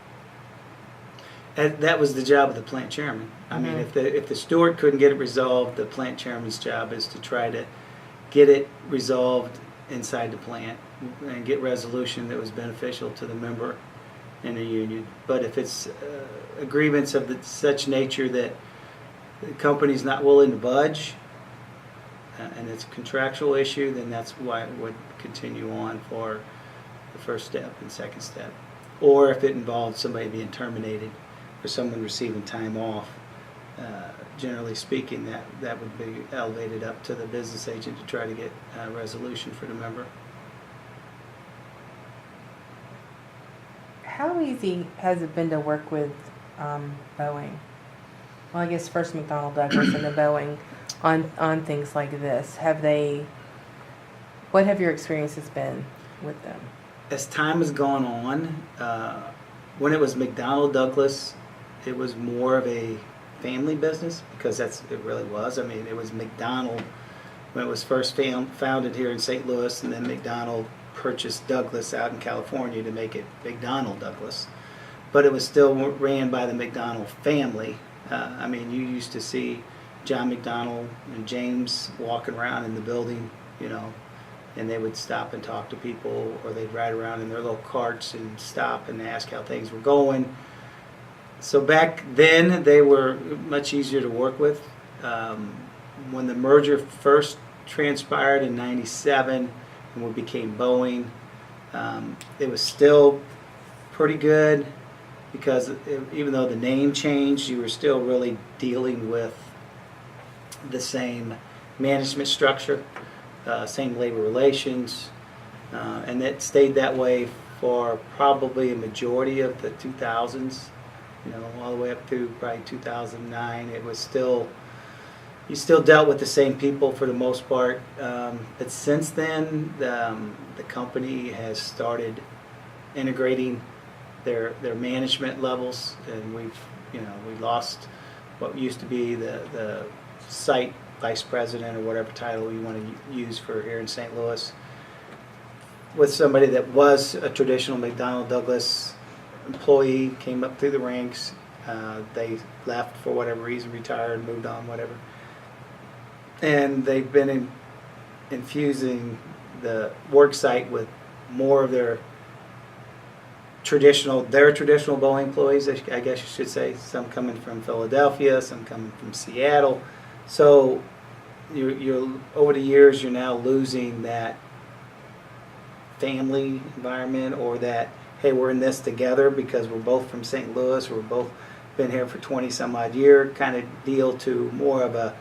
And that was the job of the plant chairman. I mean, if the steward couldn't get it resolved, the plant chairman's job is to try to get it resolved inside the plant and get resolution that was beneficial to the member and the union. But if it's a grievance of such nature that the company's not willing to budge, and it's a contractual issue, then that's why it would continue on for the first step and second step. Or if it involved somebody being terminated or someone receiving time off, generally speaking, that would be elevated up to the business agent to try to get a resolution for the member. How easy has it been to work with Boeing? Well, I guess first McDonnell Douglas and then Boeing on things like this. What have your experiences been with them? As time has gone on, when it was McDonnell Douglas, it was more of a family business, because it really was. I mean, it was McDonnell when it was first founded here in St. Louis, and then McDonnell purchased Douglas out in California to make it McDonnell Douglas. But it was still ran by the McDonnell family. I mean, you used to see John McDonnell and James walking around in the building, you know, and they would stop and talk to people, or they'd ride around in their little carts and stop and ask how things were going. So back then, they were much easier to work with. When the merger first transpired in '97 and we became Boeing, it was still pretty good, because even though the name changed, you were still really dealing with the same management structure, same labor relations, and it stayed that way for probably a majority of the 2000s. You know, all the way up through probably 2009, it was still, you still dealt with the same people for the most part. But since then, the company has started integrating their management levels, and we lost what used to be the site vice president, or whatever title you want to use for here in St. Louis, with somebody that was a traditional McDonnell Douglas employee, came up through the ranks. They left for whatever reason, retired, moved on, whatever. And they've been infusing the work site with more of their traditional Boeing employees, I guess you should say. Some coming from Philadelphia, some coming from Seattle. So you're over the years, you're now losing that family environment, or that, hey, we're in this together because we're both from St. Louis, we're both been here for 20 some odd year kind of deal, to more of a,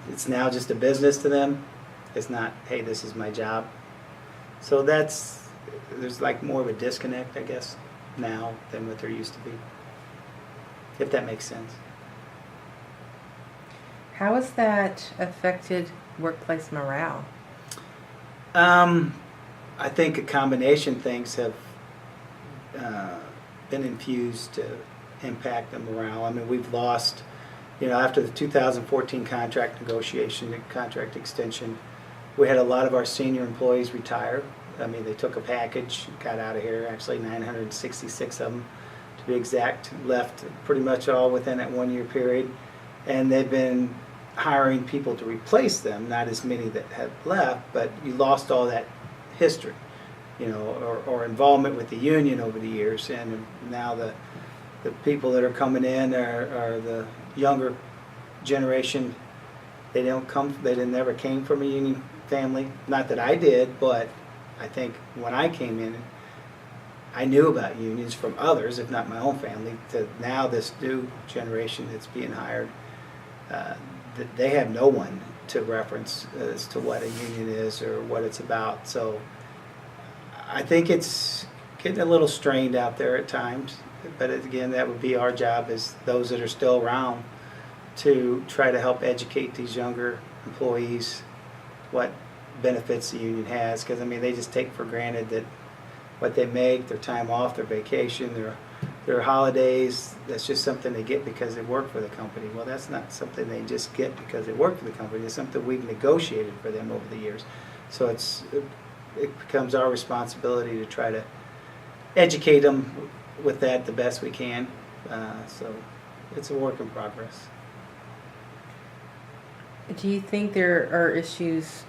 it's now just a business to them. It's not, hey, this is my job. So there's like more of a disconnect, I guess, now than what there used to be, if that makes sense. How has that affected workplace morale? I think a combination of things have been infused to impact the morale. I mean, we've lost, after the 2014 contract negotiation and contract extension, we had a lot of our senior employees retire. I mean, they took a package, got out of here, actually 966 of them to be exact, left pretty much all within that 1 year period. And they've been hiring people to replace them, not as many that have left, but you lost all that history, or involvement with the union over the years. And now the people that are coming in are the younger generation. They never came from a union family. Not that I did, but I think when I came in, I knew about unions from others, if not my own family, to now this new generation that's being hired. They have no one to reference as to what a union is or what it's about. So I think it's getting a little strained out there at times. But again, that would be our job as those that are still around to try to help educate these younger employees what benefits the union has. Because, I mean, they just take for granted that what they make, their time off, their vacation, their holidays, that's just something they get because they work for the company. Well, that's not something they just get because they work for the company. It's something we've negotiated for them over the years. So it becomes our responsibility to try to educate them with that the best we can. So it's a work in progress. Do you think there are issues?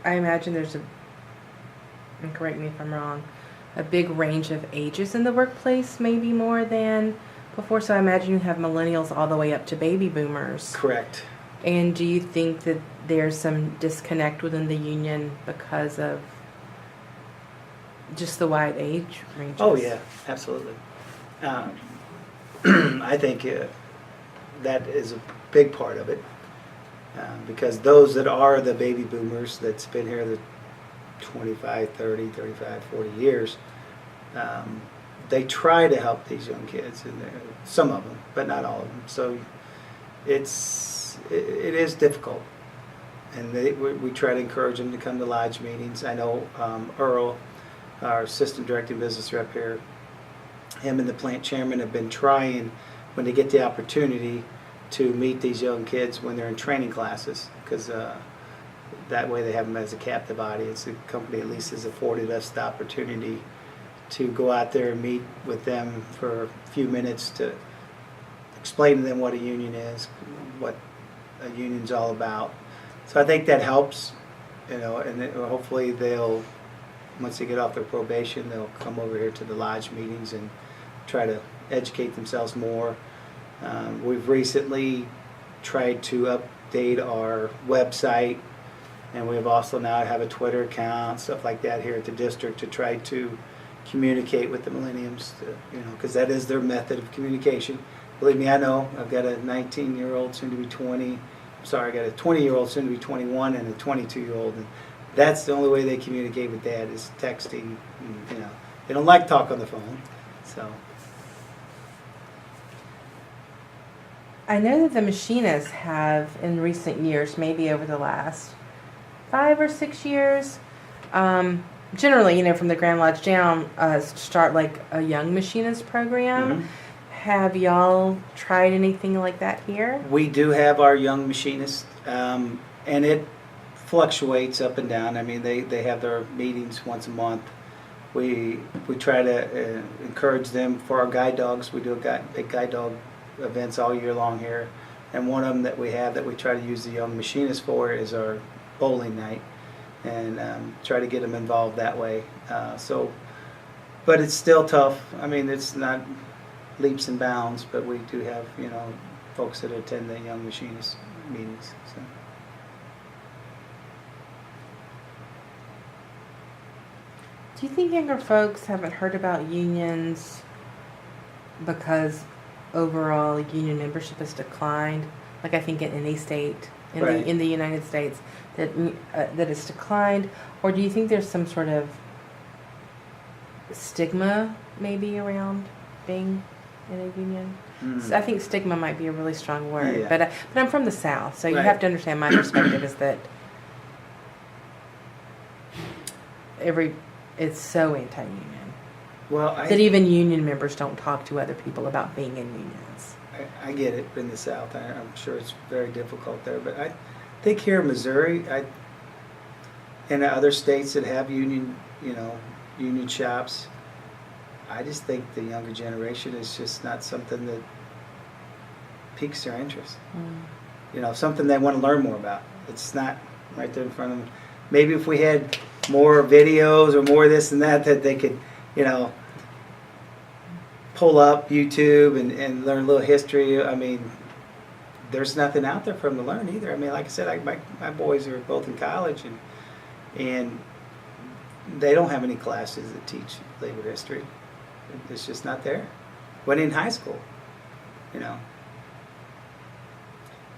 I imagine there's and correct me if I'm wrong, a big range of ages in the workplace, maybe more than before. So I imagine you have millennials all the way up to baby boomers. Correct. And do you think that there's some disconnect within the union because of just the wide age ranges? Oh, yeah, absolutely. I think that is a big part of it because those that are the baby boomers that's been here the 25, 30, 35, 40 years, they try to help these young kids, and some of them, but not all of them. So it is difficult, and we try to encourage them to come to lodge meetings. I know Earl, our assistant directing business rep here, him and the plant chairman have been trying, when they get the opportunity, to meet these young kids when they're in training classes, because that way they have them as a captive audience. The company at least has afforded us the opportunity to go out there and meet with them for a few minutes to explain to them what a union is, what a union's all about. So I think that helps, and hopefully they'll, once they get off their probation, they'll come over here to the lodge meetings and try to educate themselves more. We've recently tried to update our website, and we've also now have a Twitter account, stuff like that here at the district to try to communicate with the millenniums, because that is their method of communication. Believe me, I know. I've got a 19-year-old, soon to be 20. I got a 20-year-old, soon to be 21, and a 22-year-old. And that's the only way they communicate with Dad is texting. And, they don't like talk on the phone, so. I know that the machinists have, in recent years, maybe over the last 5 or 6 years, generally, from the Grand Lodge down, start like a young machinist program. Mm-hmm. Have y'all tried anything like that here? We do have our young machinists, and it fluctuates up and down. I mean, they have their meetings once a month. We try to encourage them for our guide dogs. We do big guide dog events all year long here, and one of them that we have that we try to use the young machinists for is our bowling night, and try to get them involved that way. But it's still tough. I mean, it's not leaps and bounds, but we do have folks that attend the young machinist meetings. So. Do you think younger folks haven't heard about unions because overall union membership has declined? Like I think in any state in the United States that it's declined, or do you think there's some sort of stigma maybe around being in a union. Mm. So I think stigma might be a really strong word, Yeah. but I'm from the South, so you Right. have to understand my perspective is that it's so anti-union Well, that even union members don't talk to other people about being in unions. I get it in the South. I'm sure it's very difficult there, but I think here in Missouri, and other states that have union shops, I just think the younger generation is just not something that piques their interest. Something they want to learn more about. It's not right there in front of them. Maybe if we had more videos or more this and that they could, pull up YouTube and learn a little history. I mean, there's nothing out there for them to learn either. I mean, like I said, my boys are both in college and they don't have any classes that teach labor history. It's just not there. But in high school,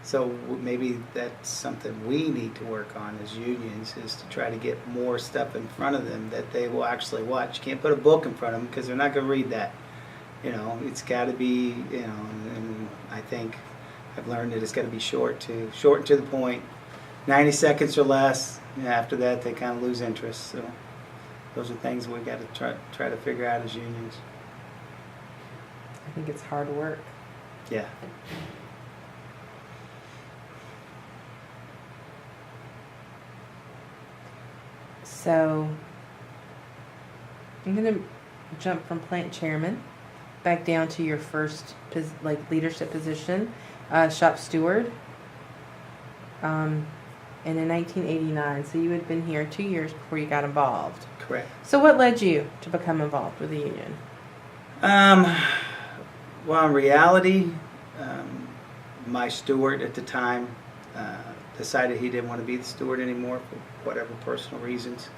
So maybe that's something we need to work on as unions, is to try to get more stuff in front of them that they will actually watch. You can't put a book in front of them because they're not going to read that. It's got to be, and I think I've learned that it's got to be short and to the point, 90 seconds or less. After that, they kind of lose interest. So those are things we've got to try to figure out as unions. I think it's hard work. Yeah. So I'm going to jump from plant chairman back down to your first leadership position, shop steward. And in 1989, so you had been here 2 years before you got involved. Correct. So what led you to become involved with the union? Well, in reality, my steward at the time decided he didn't want to be the steward anymore for whatever personal reasons.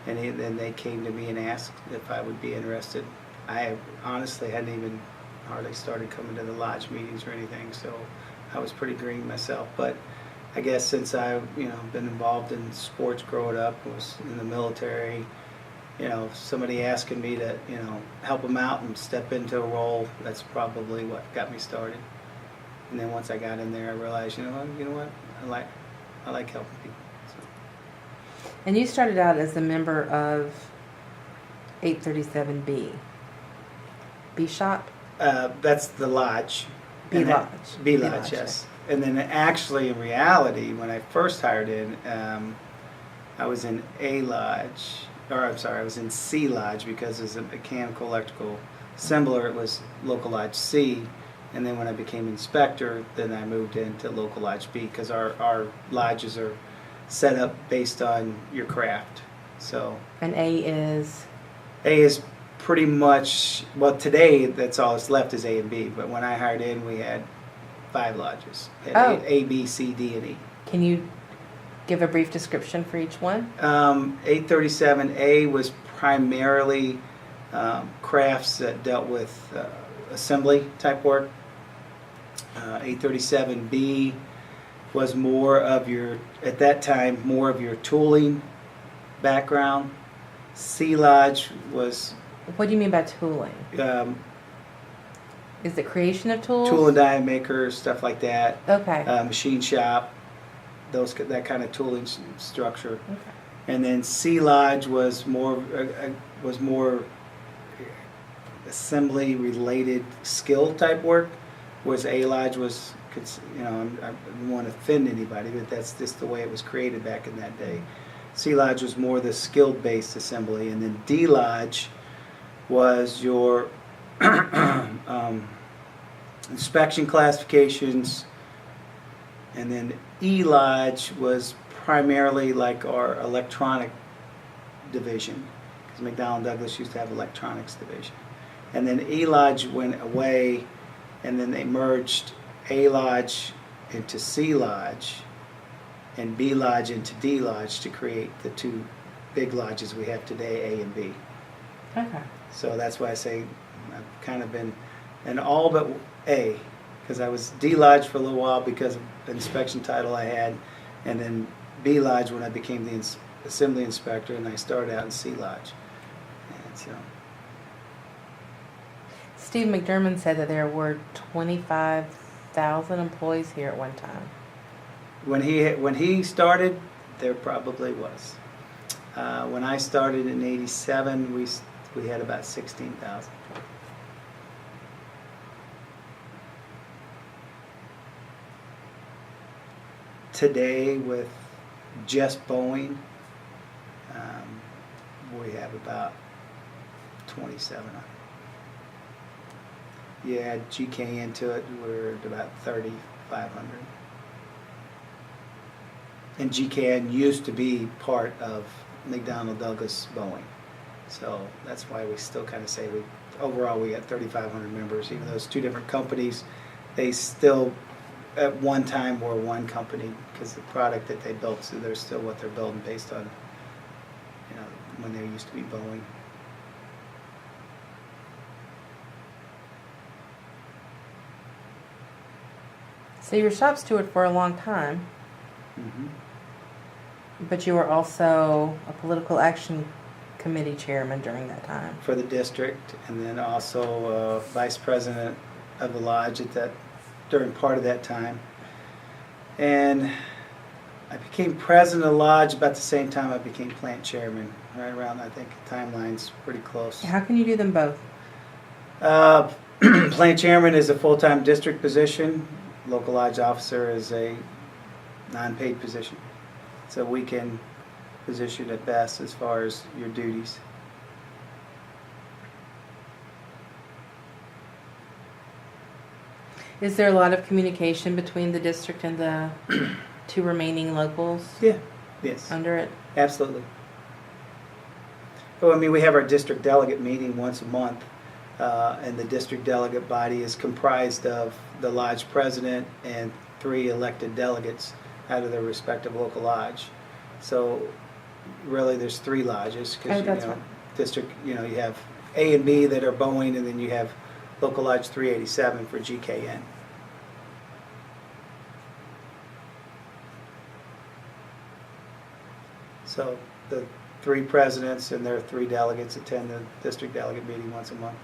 And then they came to me and asked if I would be interested. I honestly hadn't even hardly started coming to the lodge meetings or anything, so I was pretty green myself. But I guess since I've been involved in sports growing up, was in the military, somebody asking me to help them out and step into a role, that's probably what got me started. And then once I got in there, I realized, you know what, I like helping people. So. And you started out as a member of 837B. B shop? That's the lodge. B lodge. B lodge, yes. And then actually, in reality, when I first hired in, I was in A lodge, or I'm sorry, I was in C lodge because as a mechanical electrical assembler, it was local lodge C. And then when I became inspector, then I moved into local lodge B because our lodges are set up based on your craft. So. And A is? A is pretty much, well, today that's all that's left is A and B. But when I hired in, we had 5 lodges. A, B, C, D, and E. Can you give a brief description for each one? 837A was primarily crafts that dealt with assembly type work. 837B was more of your, at that time, more of your tooling background. C lodge was... What do you mean by tooling? Is it creation of tools? Tool and die maker, stuff like that. Okay. Machine shop, that kind of tooling structure. Okay. And then C lodge was more assembly related skill type work, whereas A lodge was, I don't want to offend anybody, but that's just the way it was created back in that day. C lodge was more the skilled based assembly, and then D lodge was your inspection classifications, and then E lodge was primarily like our electronic division, because McDonnell Douglas used to have electronics division. And then E lodge went away, and then they merged A lodge into C lodge and B lodge into D lodge to create the 2 big lodges we have today, A and B. Okay. So that's why I say I've kind of been in all but A, because I was D lodge for a little while because of the inspection title I had, and then B lodge when I became the assembly inspector, and I started out in C lodge. And Steve McDermott said that there were 25,000 employees here at one time. When he started, there probably was. When I started in '87, we had about 16,000. Today, with just Boeing, we have about 2,700. You add GK into it, we're at about 3,500. And GKN used to be part of McDonnell Douglas Boeing. So that's why we still kind of say overall we got 3,500 members. Even though it's two different companies, they still at one time were one company because the product that they built, so they're still what they're building based on, you know, when they used to be Boeing. So you were shop steward for a long time, Mm-hmm. but you were also a political action committee chairman during that time. For the district, and then also vice president of the lodge during part of that time. And I became president of the lodge about the same time I became plant chairman, right around, I think, the timeline's pretty close. How can you do them both? Plant chairman is a full-time district position. Local lodge officer is a non-paid position. It's a weekend position at best as far as your duties. Is there a lot of communication between the district and the two remaining locals Yeah, yes, under it? absolutely. Well, I mean, we have our district delegate meeting once a month, and the district delegate body is comprised of the lodge president and 3 elected delegates out of their respective local lodge. So really there's 3 lodges because Right. district, you have A and B that are Boeing, and then you have local lodge 387 for GKN. So the 3 presidents and their 3 delegates attend the district delegate meeting once a month.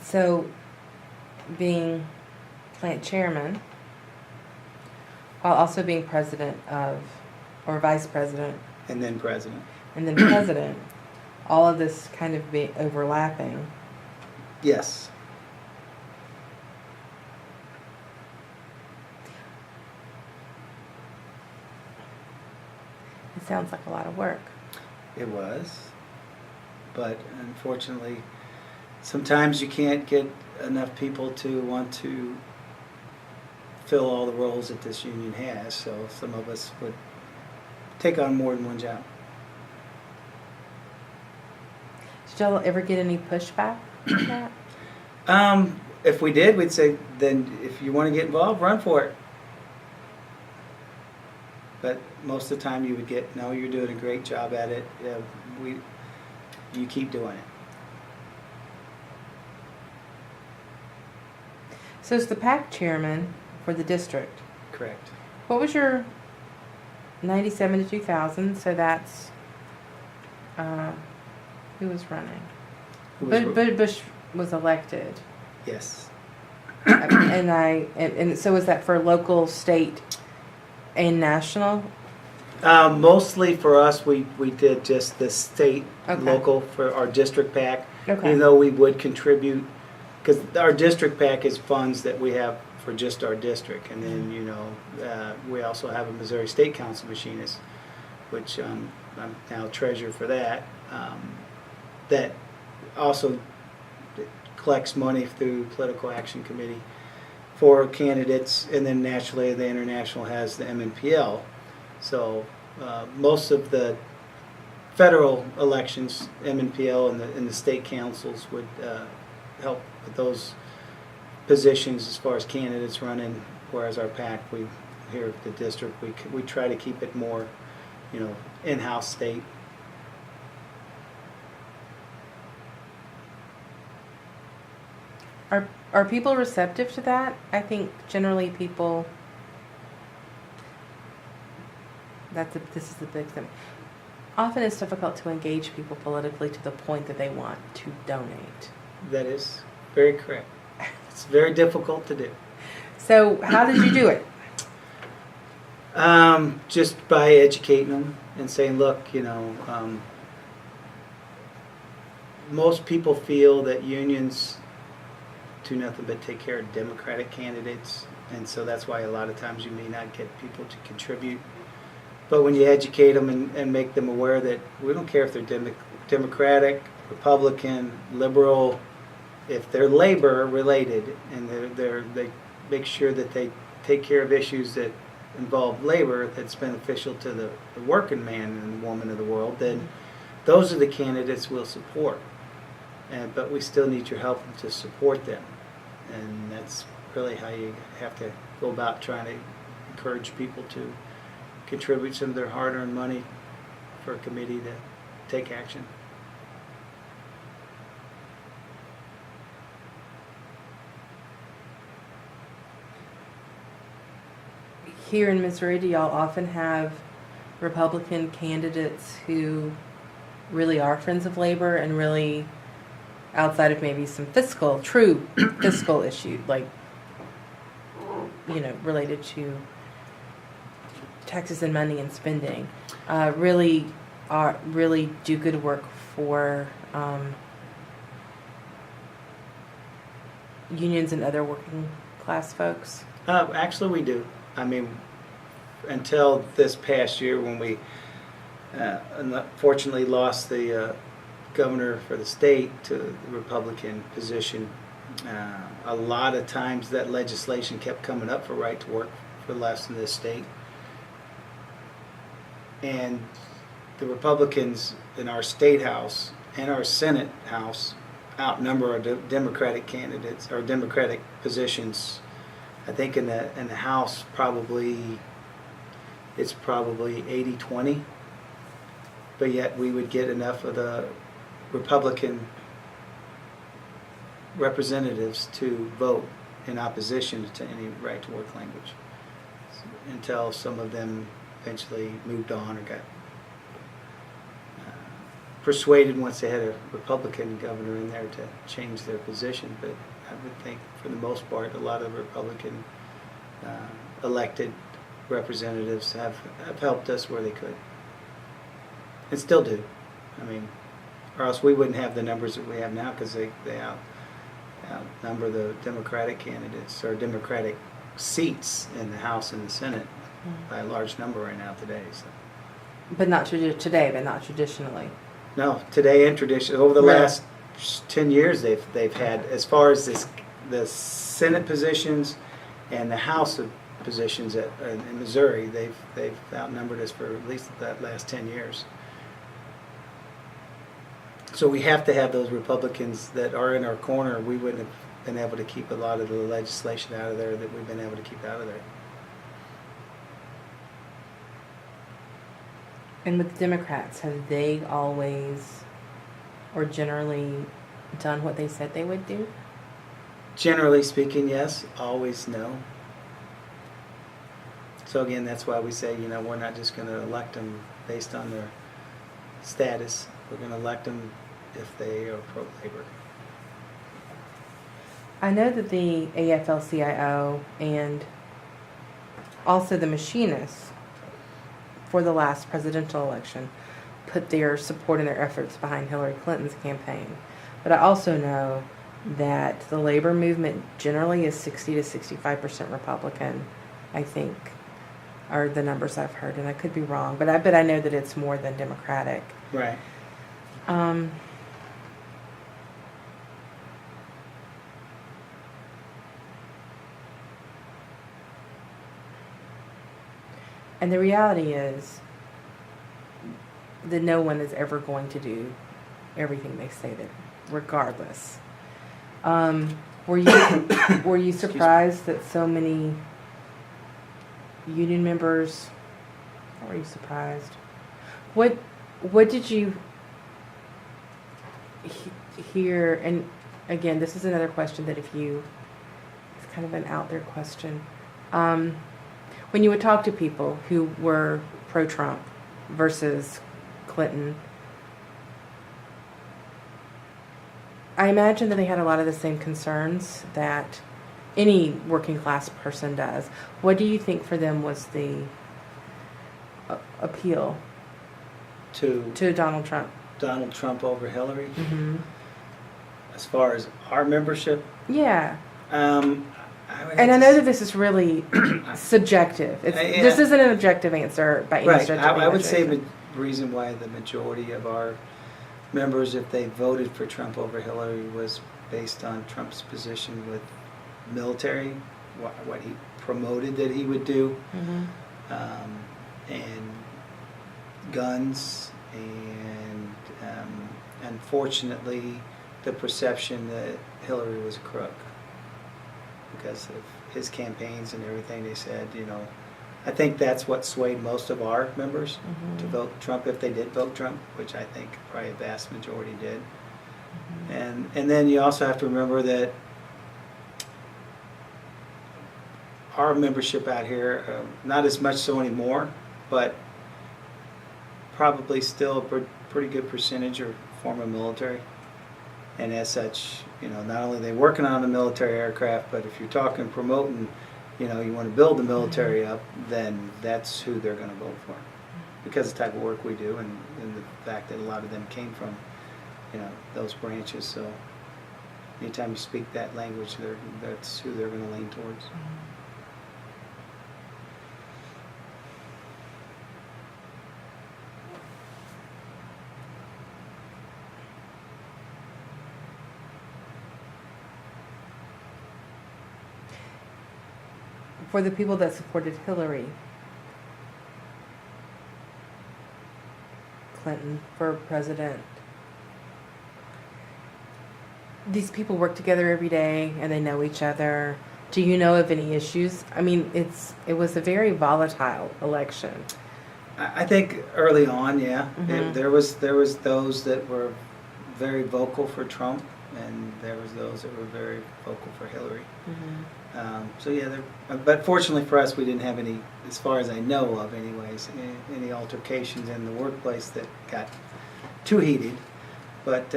So, being plant chairman, while also being president of, or vice president, And then president. and then president, all of this kind of be overlapping. Yes. It sounds like a lot of work. It was. But unfortunately, sometimes you can't get enough people to want to fill all the roles that this union has. So some of us would take on more than one job. Did y'all ever get any pushback on that? If we did, we'd say, then if you want to get involved, run for it. But most of the time you would get, no, you're doing a great job at it. You keep doing it. So as the PAC chairman for the district, Correct. what was your 97 to 2000? So that's who was running? Who was- Bush was elected, Yes. and so was that for local, state, and national? Mostly for us, we did just the state, Okay. local for our district PAC. Okay. Even though we would contribute, because our district PAC is funds that we have for just our district. And then, we also have a Missouri State Council machinist, which I'm now treasurer for that. That also collects money through Political Action Committee for candidates, and then naturally the international has the MNPL. So most of the federal elections, MNPL and the state councils would help with those positions as far as candidates running. Whereas our PAC, we here at the district, we try to keep it more, in-house state. Are people receptive to that? I think generally people. This is the big thing. Often it's difficult to engage people politically to the point that they want to donate. That is very correct. It's very difficult to do. So how did you do it? Just by educating them and saying, look, most people feel that unions do nothing but take care of Democratic candidates, and so that's why a lot of times you may not get people to contribute. But when you educate them and make them aware that we don't care if they're Democratic, Republican, liberal, if they're labor related and they make sure that they take care of issues that involve labor that's beneficial to the working man and woman of the world, then those are the candidates we'll support. But we still need your help to support them. And that's really how you have to go about trying to encourage people to contribute some of their hard-earned money for a committee to take action. Here in Missouri, do y'all often have Republican candidates who really are friends of labor and really, outside of maybe some true fiscal issue, like, related to taxes and money and spending, really do good work for unions and other working class folks? Actually, we do. I mean, until this past year when we unfortunately lost the governor for the state to the Republican position, a lot of times that legislation kept coming up for right to work for less in this state. And the Republicans in our state house and our Senate house outnumber our Democratic candidates or Democratic positions. I think in the House it's probably 80-20, but yet we would get enough of the Republican representatives to vote in opposition to any right to work language until some of them eventually moved on or got persuaded once they had a Republican governor in there to change their position. But I would think for the most part a lot of Republican elected representatives have helped us where they could and still do. I mean, or else we wouldn't have the numbers that we have now, because they outnumber the Democratic candidates or Democratic seats in the House and the Senate by a large number right now today. So. But not today, but not traditionally. No, today and tradition over the last 10 years they've had, as far as the Senate positions and the House of positions in Missouri, they've outnumbered us for at least that last 10 years. So we have to have those Republicans that are in our corner. We wouldn't have been able to keep a lot of the legislation out of there that we've been able to keep out of there. And with the Democrats, have they always or generally done what they said they would do? Generally speaking, yes. Always no. So again, that's why we say, we're not just going to elect them based on their status. We're going to elect them if they are pro-labor. I know that the AFL-CIO and also the machinists for the last presidential election put their support and their efforts behind Hillary Clinton's campaign. But I also know that the labor movement generally is 60 to 65% Republican, I think, are the numbers I've heard, and I could be wrong, but I know that it's more than Democratic. Right. And the reality is that no one is ever going to do everything they say that, regardless. Were you surprised that so many union members? Or were you surprised? What did you hear? And again, this is another question that it's kind of an out there question. When you would talk to people who were pro-Trump versus Clinton, I imagine that they had a lot of the same concerns that any working class person does. What do you think for them was the appeal To to Donald Trump? Donald Trump over Hillary. Mm-hmm. As far as our membership, Yeah. I would And I have know to that this is really subjective. Yeah. This isn't an objective answer by any right. stretch of the I would say imagination. the reason why the majority of our members, if they voted for Trump over Hillary, was based on Trump's position with military, what he promoted that he would do, Mhm. and guns, and unfortunately, the perception that Hillary was a crook because of his campaigns and everything. They said, I think that's what swayed most of our members Mhm. to vote Trump if they did vote Trump, which I think probably a vast majority did. Mhm. And then you also have to remember that our membership out here, not as much so anymore, but probably still a pretty good percentage are former military. And as such, not only are they working on a military aircraft, but if you're talking promoting, you want to build the military up, then that's who they're going to vote for. Because of the type of work we do and the fact that a lot of them came from, those branches. So anytime you speak that language, that's who they're going to lean towards. For the people that supported Hillary Clinton for president, these people work together every day and they know each other. Do you know of any issues? I mean, it was a very volatile election. I think early on, yeah, Mhm. there was those that were very vocal for Trump, and there was those that were very vocal for Hillary. So yeah, but fortunately for us, we didn't have any, as far as I know of, anyways, any altercations in the workplace that got too heated. But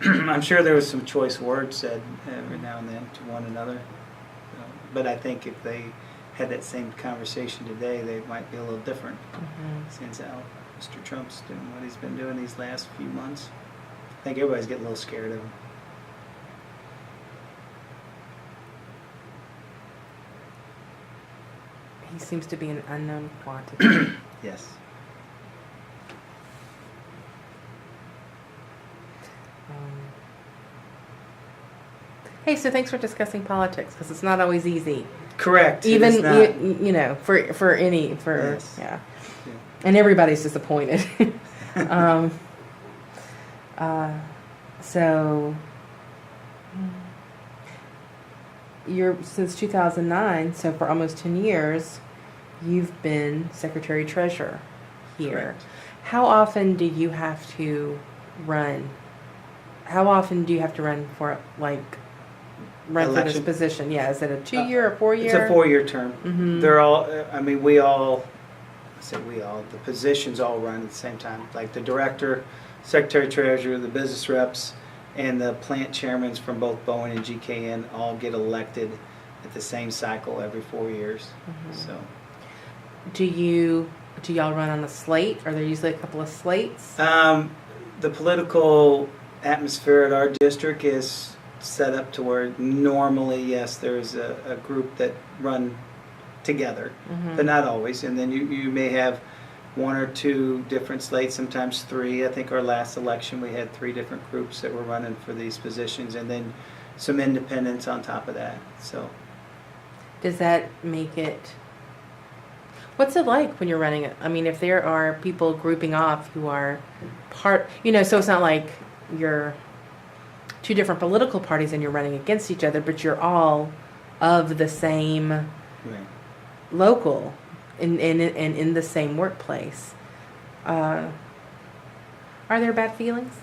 I'm sure there was some choice words said every now and then to one another. But I think if they had that same conversation today, they might be a little different. Since how Mr. Trump's doing what he's been doing these last few months, I think everybody's getting a little scared of him. He seems to be an unknown quantity. Yes. Hey, so thanks for discussing politics because it's not always easy. Correct. It Even is not. Yes. Yeah. And everybody's disappointed. So you're since 2009, so for almost 10 years, you've been Secretary Treasurer here. Correct. How often do you have to run? How often do you have to run for for this Election? position? Yeah, is it a 2-year or 4-year? It's a 4-year term. Mhm. They're all. We all. I say we all. The positions all run at the same time. Like the director, secretary treasurer, the business reps, and the plant chairmen from both Boeing and GKN all get elected at the same cycle every 4 years. Mhm. So. Do y'all run on a slate? Are there usually a couple of slates? The political atmosphere at our district is set up to where normally, yes, there's a group that run together, Mhm. but not always. And then you may have 1 or 2 different slates, sometimes 3. I think our last election we had 3 different groups that were running for these positions, and then some independents on top of that. So Does that make it... What's it like when you're running it? I mean, if there are people grouping off who are so it's not like you're 2 different political parties and you're running against each other, but you're all of the same right. local and in the same workplace. Are there bad feelings?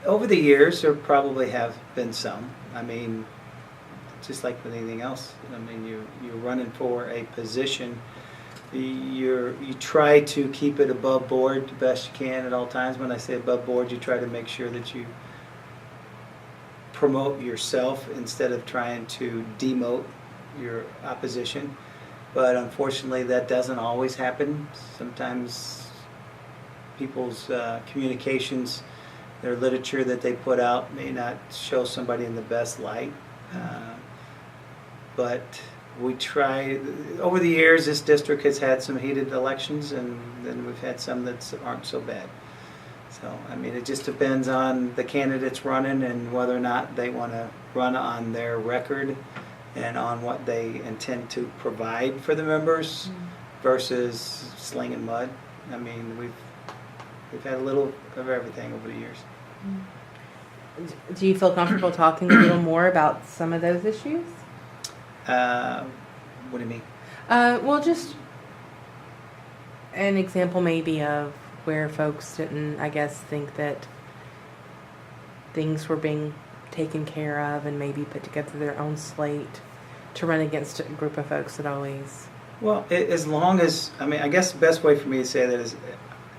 Over the years, there probably have been some. I mean, just like with anything else. I mean, you're running for a position. You try to keep it above board the best you can at all times. When I say above board, you try to make sure that you promote yourself instead of trying to demote your opposition. But unfortunately, that doesn't always happen. Sometimes people's communications, their literature that they put out may not show somebody in the best light. But we try, over the years, this district has had some heated elections, and then we've had some that aren't so bad. So, I mean, it just depends on the candidates running and whether or not they want to run on their record and on what they intend to provide for the members versus slinging mud. I mean, we've had a little of everything over the years. Do you feel comfortable talking a little more about some of those issues? What do you mean? Well, just an example maybe of where folks didn't, I guess, think that things were being taken care of and maybe put together their own slate to run against a group of folks that always... Well, as long as, I mean, I guess the best way for me to say that is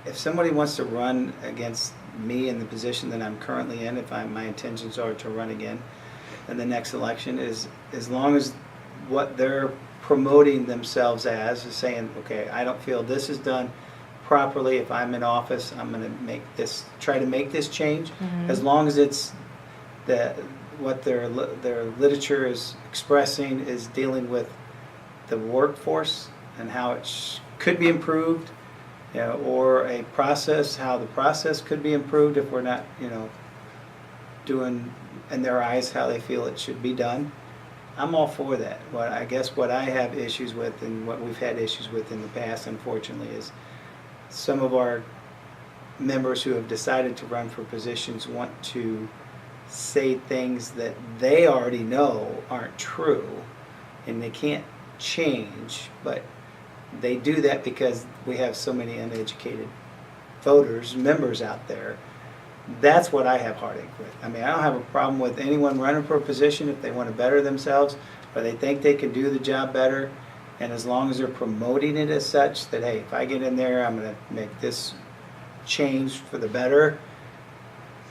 if somebody wants to run against me in the position that I'm currently in, if my intentions are to run again in the next election, is as long as what they're promoting themselves as is saying, okay, I don't feel this is done properly. If I'm in office, I'm going to try to make this change. As long as it's what their literature is expressing is dealing with the workforce and how it could be improved, or a process, how the process could be improved if we're not, doing in their eyes how they feel it should be done. I'm all for that. I guess what I have issues with, and what we've had issues with in the past, unfortunately, is some of our members who have decided to run for positions want to say things that they already know aren't true and they can't change, but they do that because we have so many uneducated members out there. That's what I have heartache with. I mean, I don't have a problem with anyone running for a position if they want to better themselves or they think they can do the job better, and as long as they're promoting it as such that, hey, if I get in there, I'm going to make this change for the better,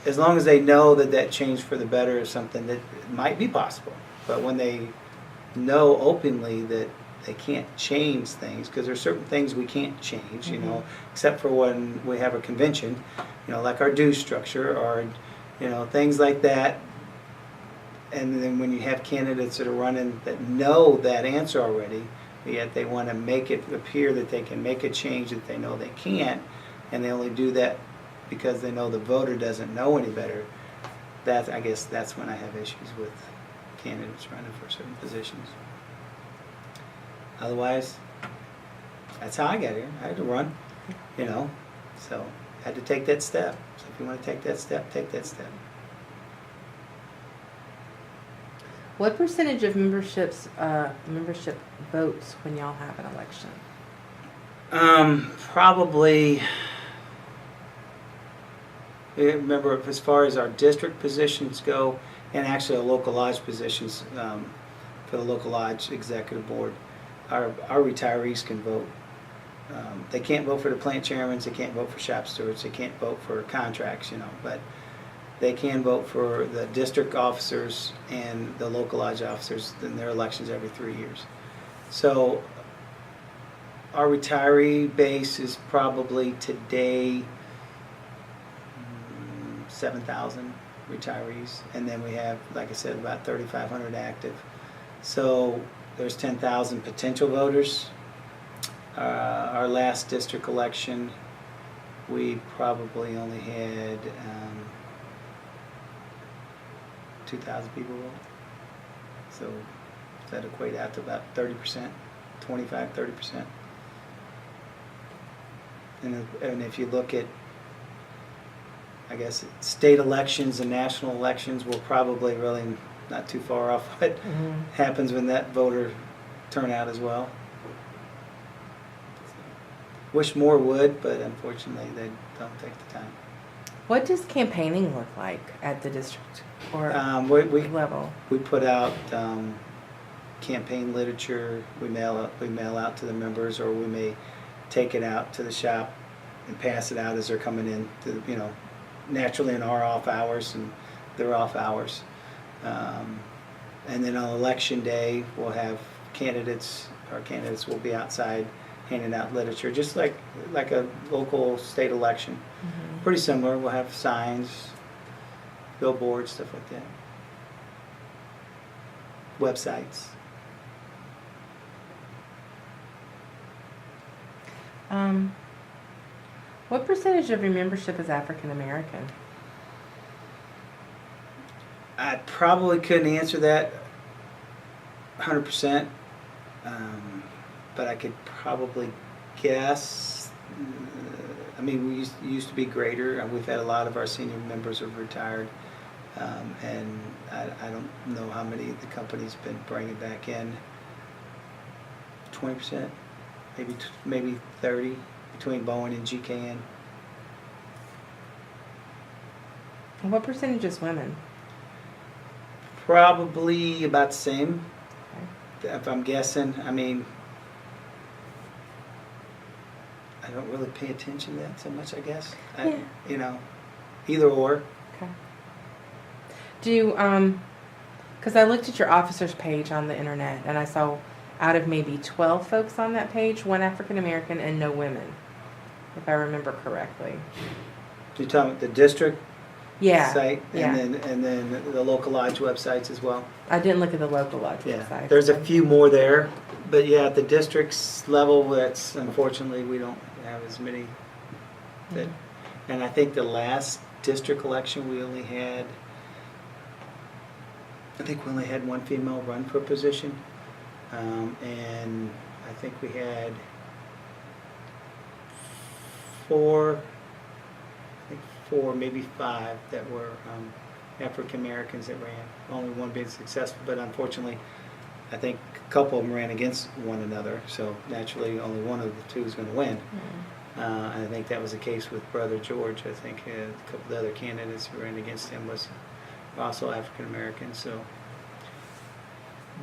as long as they know that change for the better is something that might be possible. But when they know openly that they can't change things, because there's certain things we can't change, except for when we have a convention, like our dues structure or, things like that. And then when you have candidates that are running that know that answer already, yet they want to make it appear that they can make a change that they know they can't, and they only do that because they know the voter doesn't know any better, I guess that's when I have issues with candidates running for certain positions. Otherwise, that's how I got here. I had to run, so I had to take that step. So if you want to take that step, take that step. What percentage of membership votes when y'all have an election? Probably. Remember, as far as our district positions go, and actually our local lodge positions for the local lodge executive board, our retirees can vote. They can't vote for the plant chairmen, they can't vote for shop stewards, they can't vote for contracts, but they can vote for the district officers and the local lodge officers in their elections every 3 years. So our retiree base is probably today 7,000 retirees, and then we have, like I said, about 3,500 active. So there's 10,000 potential voters. Our last district election, we probably only had 2,000 people vote. So does that equate out to about 30%, 25-30%? And if you look at, I guess, state elections and national elections, we're probably really not too far off what happens when that voter turnout as well. Wish more would, but unfortunately they don't take the time. What does campaigning look like at the district or We level? put out campaign literature. We mail out to the members, or we may take it out to the shop and pass it out as they're coming in. To, naturally in our off hours and their off hours. And then on election day, we'll have candidates. Our candidates will be outside handing out literature, just like a local state election. Mm-hmm. Pretty similar. We'll have signs, billboards, stuff like that. Websites. What percentage of your membership is African American? I probably couldn't answer that 100%, but I could probably guess. I mean, we used to be greater. We've had a lot of our senior members have retired, and I don't know how many the company's been bringing back in. 20%, maybe 30 between Boeing and GKN. And what percentage is women? Probably about the same, if I'm guessing. I mean, I don't really pay attention to that so much, I guess. Yeah. Either or. Okay. Do you, because I looked at your officers page on the internet and I saw out of maybe 12 folks on that page, one African American and no women, if I remember correctly. You're talking about the district site, yeah. and then the local lodge websites as well. I didn't look at the local lodge Yeah, website. there's a few more there, but yeah, at the district's level, that's unfortunately we don't have as many. That, and I think the last district election we only had, one female run for position, and I think we had four, maybe five that were African Americans that ran. Only one being successful, but unfortunately, I think a couple of them ran against one another. So naturally, only one of the two is going to win. And I think that was the case with Brother George. I think a couple of the other candidates who ran against him was also African American. So,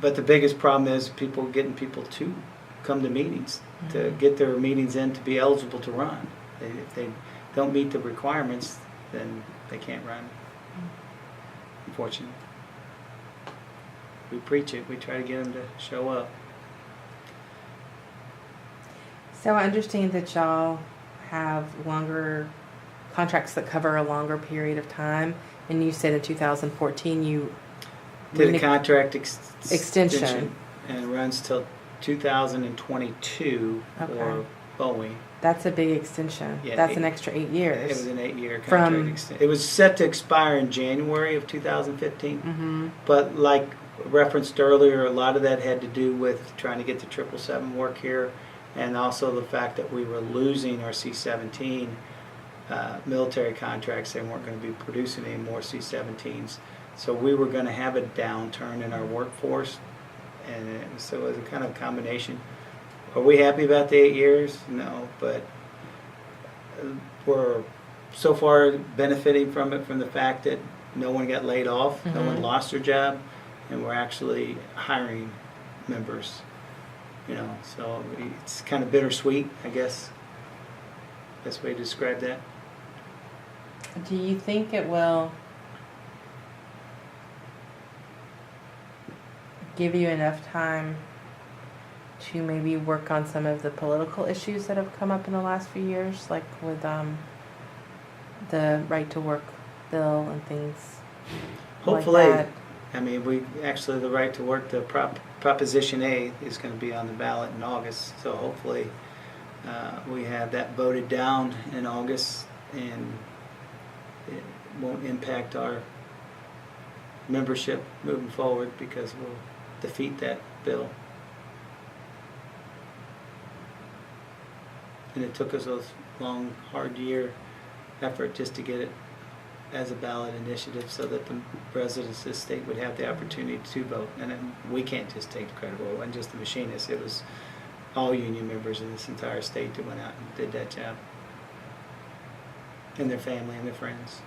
but the biggest problem is getting people to come to meetings, to get their meetings in to be eligible to run. If they don't meet the requirements, then they can't run. Unfortunately. We preach it. We try to get them to show up. So I understand that y'all have longer contracts that cover a longer period of time, and you said in 2014 you did a contract extension, and it runs till 2022 for Boeing. That's a big extension. Yeah, that's an extra 8 years. It was an 8-year contract extension. It was set to expire in January of 2015, but like referenced earlier, a lot of that had to do with trying to get the 777 work here, and also the fact that we were losing our C-17 military contracts. They weren't going to be producing any more C-17s. So we were going to have a downturn in our workforce, and so it was a kind of combination. Are we happy about the 8 years? No, but we're so far benefiting from it, from the fact that no one got laid off, no one lost their job, and we're actually hiring members. So it's kind of bittersweet, I guess. Best way to describe that. Do you think it will give you enough time to maybe work on some of the political issues that have come up in the last few years, like with the right to work bill and things Hopefully. like that? I mean, the right to work, the Proposition A is going to be on the ballot in August, so hopefully we have that voted down in August, and it won't impact our membership moving forward because we'll defeat that bill. And it took us a long, hard year effort just to get it as a ballot initiative so that the residents of the state would have the opportunity to vote. And we can't just take the credit for it. It wasn't just the machinists. It was all union members in this entire state that went out and did that job. and their family and their friends.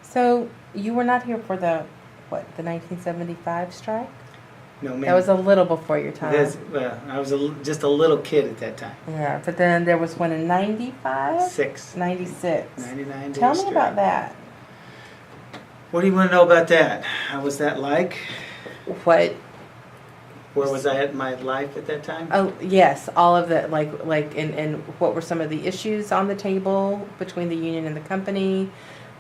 So you were not here for the 1975 strike? No, That was a little before your time. I was just a little kid at that time. Yeah, but then there was one in 95? 96. 99 days Tell me straight. about that. What do you want to know about that? How was that like? What? Where was I at in my life at that time? Oh, yes, all of that, and what were some of the issues on the table between the union and the company?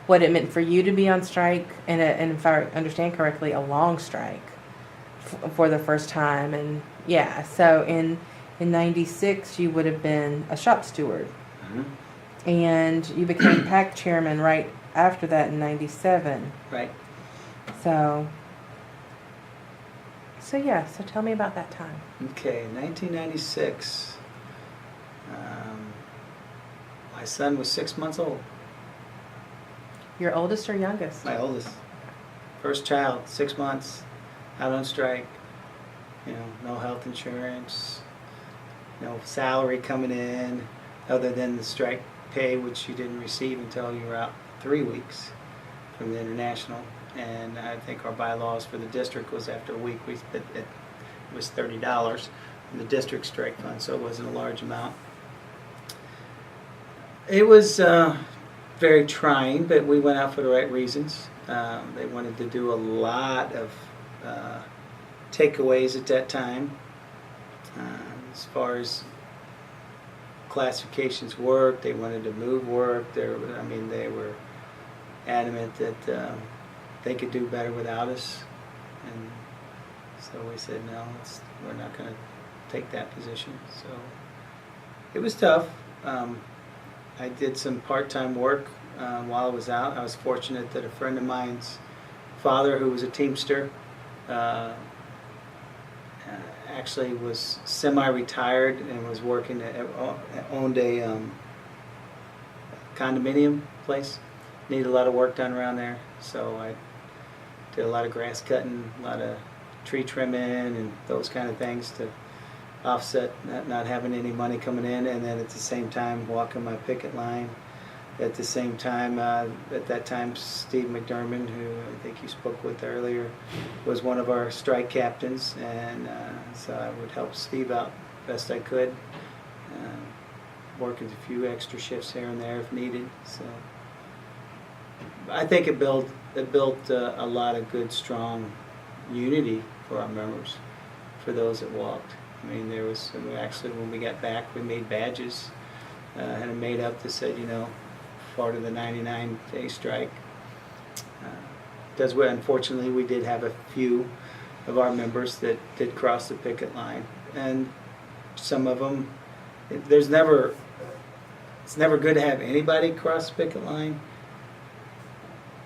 What it meant for you to be on strike, and if I understand correctly, a long strike for the first time. And yeah, so in 96 you would have been a shop steward, and you became PAC chairman right after that in 97. Right. So yeah, so tell me about that time. Okay, 1996. My son was 6 months old. Your oldest or youngest? My oldest. First child, 6 months, out on strike. No health insurance, no salary coming in, other than the strike pay, which you didn't receive until you were out 3 weeks from the international. And I think our bylaws for the district was after a week, it was $30 from the district strike fund, so it wasn't a large amount. It was very trying, but we went out for the right reasons. They wanted to do a lot of takeaways at that time. As far as classifications work, they wanted to move work. They were adamant that they could do better without us, and so we said no, we're not going to take that position. So it was tough. I did some part-time work while I was out. I was fortunate that a friend of mine's father, who was a Teamster, actually was semi-retired and was working owned a condominium place. Needed a lot of work done around there, so I did a lot of grass cutting, a lot of tree trimming, and those kind of things to offset not having any money coming in, and then at the same time walking my picket line. At the same time, at that time, Steve McDermott, who I think you spoke with earlier, was one of our strike captains, and so I would help Steve out best I could, working a few extra shifts here and there if needed. So I think it built a lot of good, strong unity for our members, for those that walked. I mean, there was actually, when we got back, we made badges, had them made up that said, part of the 99-day strike. Because unfortunately, we did have a few of our members that did cross the picket line, and some of them, it's never good to have anybody cross the picket line.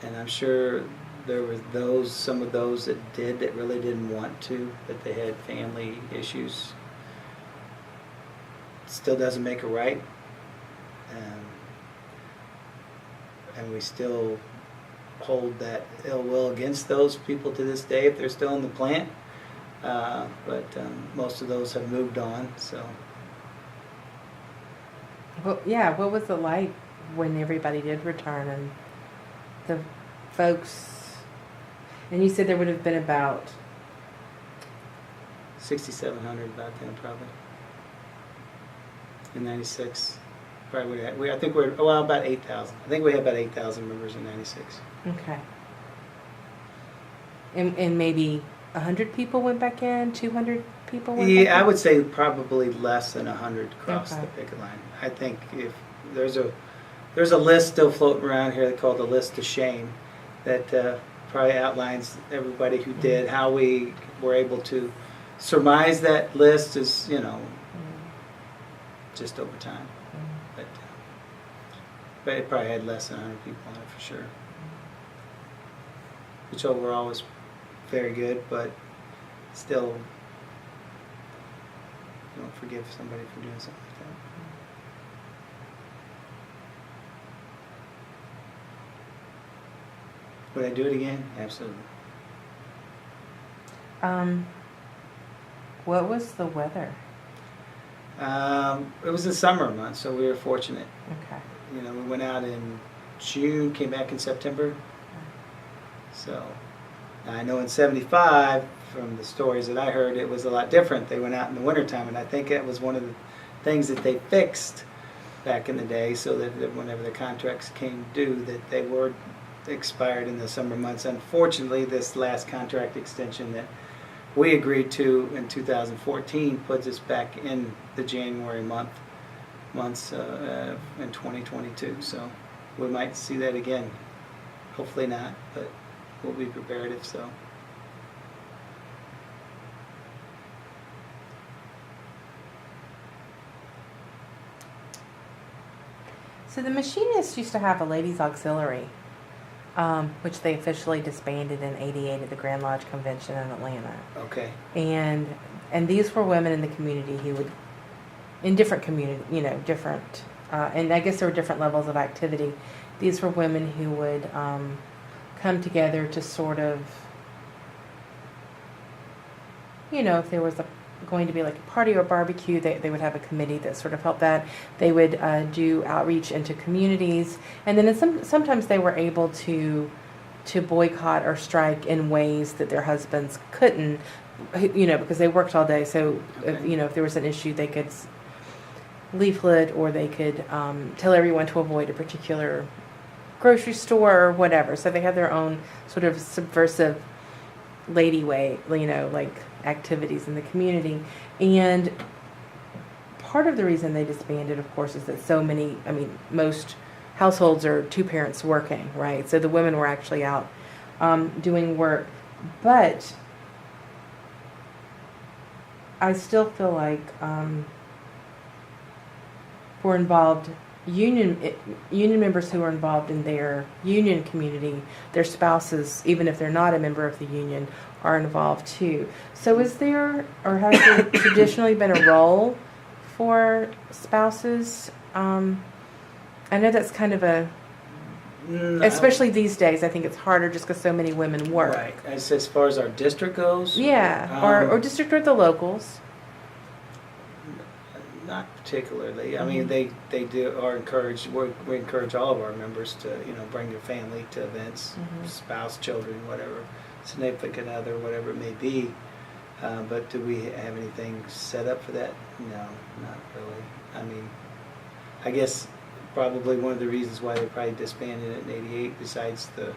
And I'm sure there were some of those that really didn't want to, but they had family issues. Still doesn't make it right. And we still hold that ill will against those people to this day if they're still in the plant. But most of those have moved on. So. Well, yeah. What was it like when everybody did return and the folks? And you said there would have been about 6,700 about then, probably. In 96. Probably I think we're about 8,000. I think we had about 8,000 members in 96. Okay. And maybe 100 people went back in, 200 people went back in? I would say probably less than 100 crossed Okay. the picket line. I think if there's a list still floating around here called the list of shame that probably outlines everybody who did. How we were able to surmise that list is, just over time. But it probably had less than 100 people on it for sure. Which overall was very good, but still, forgive somebody for doing something like that. Would I do it again? Absolutely. What was the weather? It was the summer months, so we were fortunate. Okay. You know, we went out in June, came back in September. So I know in '75, from the stories that I heard, it was a lot different. They went out in the wintertime, and I think that was one of the things that they fixed back in the day, so that whenever the contracts came due, that they were expired in the summer months. Unfortunately, this last contract extension that we agreed to in 2014 puts us back in the January months in 2022. So we might see that again. Hopefully not, but we'll be prepared if so. So the machinists used to have a ladies' auxiliary, which they officially disbanded in '88 at the Grand Lodge Convention in Atlanta. Okay. And these were women in the community who would, in different community, different, and I guess there were different levels of activity. These were women who would come together to sort of, if there was going to be like a party or barbecue, they would have a committee that sort of helped that. They would do outreach into communities, and then sometimes they were able to boycott or strike in ways that their husbands couldn't, because they worked all day. So, Okay. if there was an issue, they could leaflet, or they could tell everyone to avoid a particular grocery store or whatever. So they had their own sort of subversive lady way, like activities in the community. And part of the reason they disbanded, of course, is that most households are two parents working, right? So the women were actually out doing work. But I still feel like we're involved, union members who are involved in their union community, their spouses, even if they're not a member of the union, are involved too. So is there, or has there traditionally been a role for spouses? I know that's kind of especially these days, I think it's harder just because so many women work. Right. As far as our district goes? Yeah, or district or the locals. Not particularly. I mean, they are encouraged. We encourage all of our members to bring their family to events, spouse, children, whatever, significant other, whatever it may be. But do we have anything set up for that? No, not really. I mean, I guess probably one of the reasons why they probably disbanded it in '88, besides the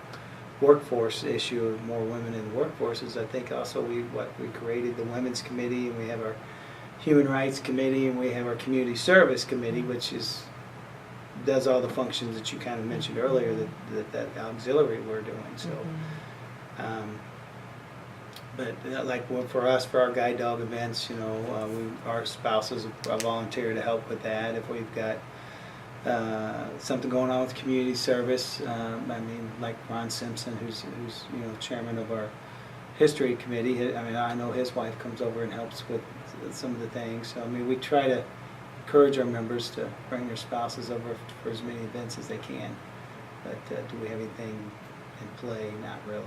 workforce issue of more women in the workforce, is I think also we created the women's committee, and we have our Human Rights Committee, and we have our Community Service Committee, which does all the functions that you kind of mentioned earlier that auxiliary we're doing. So, but like for us, for our guide dog events, our spouses volunteer to help with that. If we've got something going on with community service, like Ron Simpson, who's chairman of our history committee. I know his wife comes over and helps with some of the things. So we try to encourage our members to bring their spouses over for as many events as they can. But do we have anything in play? Not really.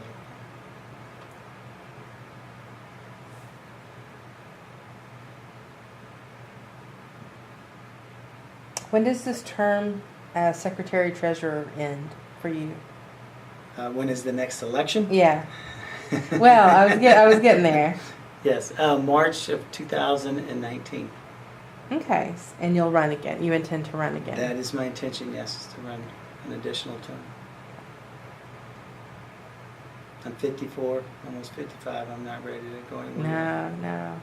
When does this term as Secretary Treasurer end for you? When is the next election? Yeah. Well, I was getting there. Yes, March of 2019. Okay, and you'll run again. You intend to run again. That is my intention, yes, to run an additional term. I'm 54, almost 55. I'm not ready to go anywhere. No.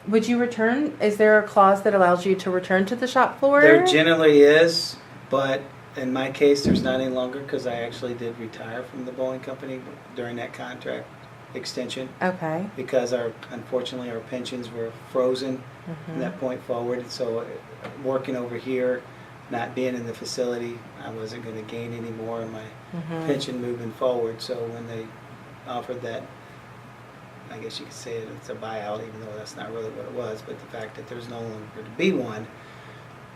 Would you return? Is there a clause that allows you to return to the shop floor? There generally is, but in my case, there's not any longer because I actually did retire from the Boeing company during that contract extension. Okay. Because unfortunately our pensions were frozen from that point forward. And so working over here, not being in the facility, I wasn't going to gain any more in my pension moving forward. So when they offered that I guess you could say it's a buyout, even though that's not really what it was, but the fact that there's no longer to be one,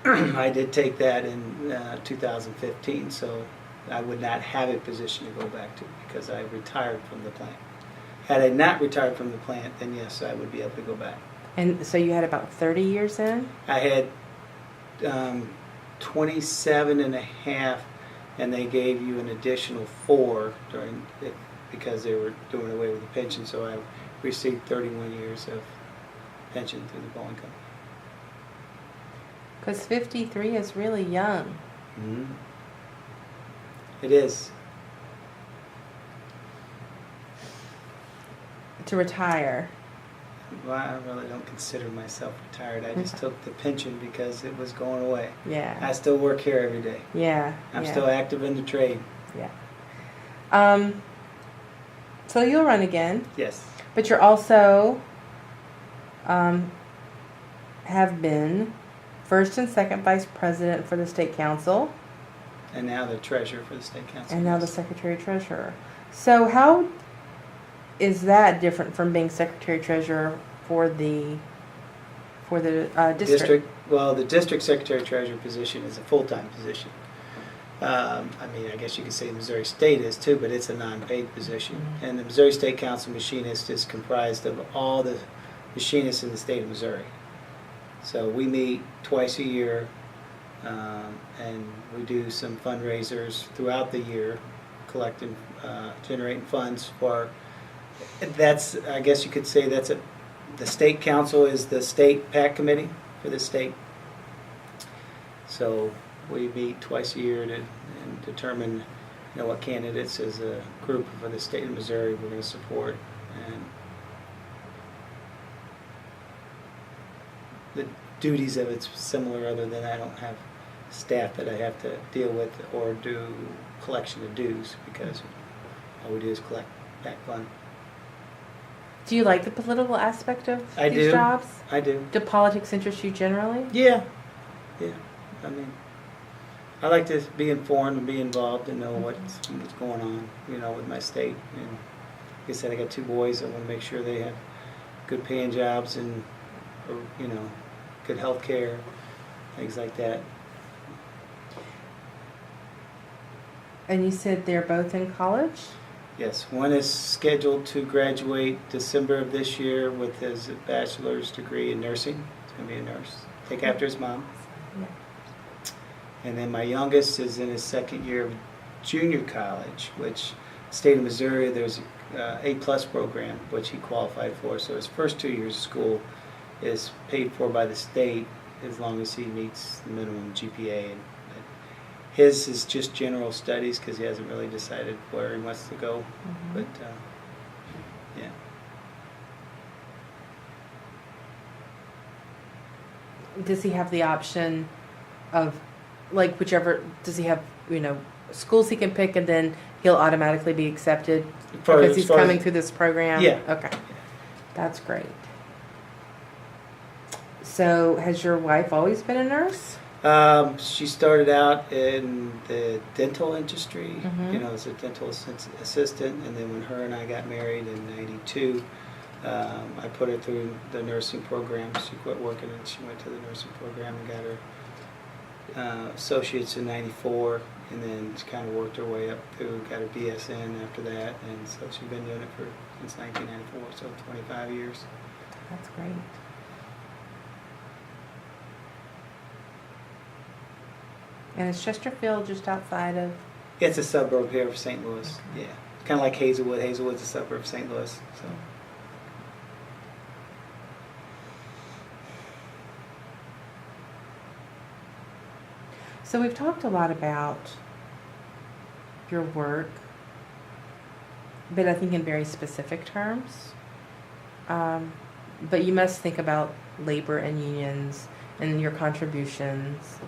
I did take that in 2015, so I would not have a position to go back to because I retired from the plant. Had I not retired from the plant, then yes, I would be able to go back. And so you had about 30 years in? I had 27 and a half, and they gave you an additional 4 during it because they were doing away with the pension, so I received 31 years of pension through the Boeing company. Because 53 is really young. Mm-hmm. It is. To retire. Well, I really don't consider myself retired. I just took the pension because it was going away. Yeah. I still work here every day. Yeah. I'm yeah. still active in the trade. Yeah. So you'll run again, Yes. but you're also have been first and second vice president for the state council, And now the treasurer for the state council. and now the secretary treasurer. So how is that different from being secretary treasurer for the district? Well, the district secretary treasurer position is a full-time position. I mean, I guess you could say the Missouri State is too, but it's a non-paid position. Mm-hmm. And the Missouri State Council machinist is comprised of all the machinists in the state of Missouri. So we meet twice a year, and we do some fundraisers throughout the year, collecting, generating funds for. That's, I guess you could say, the state council is the state PAC committee for the state. So we meet twice a year and determine, what candidates as a group for the state of Missouri we're going to support. And the duties of it's similar, other than I don't have staff that I have to deal with or do collection of dues, because all we do is collect PAC fund. Do you like the political aspect of I these do. jobs? I do. Do politics interest you generally? Yeah. I mean, I like to be informed and be involved and know what's going on, with my state. And like I said, I got 2 boys. I want to make sure they have good paying jobs and, good health care, things like that. And you said they're both in college? Yes, one is scheduled to graduate December of this year with his bachelor's degree in nursing. He's going to be a nurse. Take after his mom. Yeah. And then my youngest is in his 2nd year of junior college, which state of Missouri, there's a A+ program, which he qualified for. So his first 2 years of school is paid for by the state as long as he meets the minimum GPA. And his is just general studies because he hasn't really decided where he wants to go. Mm-hmm. But, yeah. Does he have the option of, like, whichever, does he have, schools he can pick and then he'll automatically be accepted because he's coming through this program? Yeah. Okay. That's great. So has your wife always been a nurse? She started out in the dental industry, Mhm. as a dental assistant, and then when her and I got married in '92, I put her through the nursing program. She quit working and she went to the nursing program and got her associates in '94, and then she kind of worked her way up through, got her BSN after that, and so she's been doing it since 1994, so 25 years. That's great. And is Chesterfield just outside of? It's a suburb here of St. Louis. Okay. Yeah, kind of like Hazelwood. Hazelwood's a suburb of St. Louis. So. So we've talked a lot about your work, but I think in very specific terms. But you must think about labor and unions and your contributions.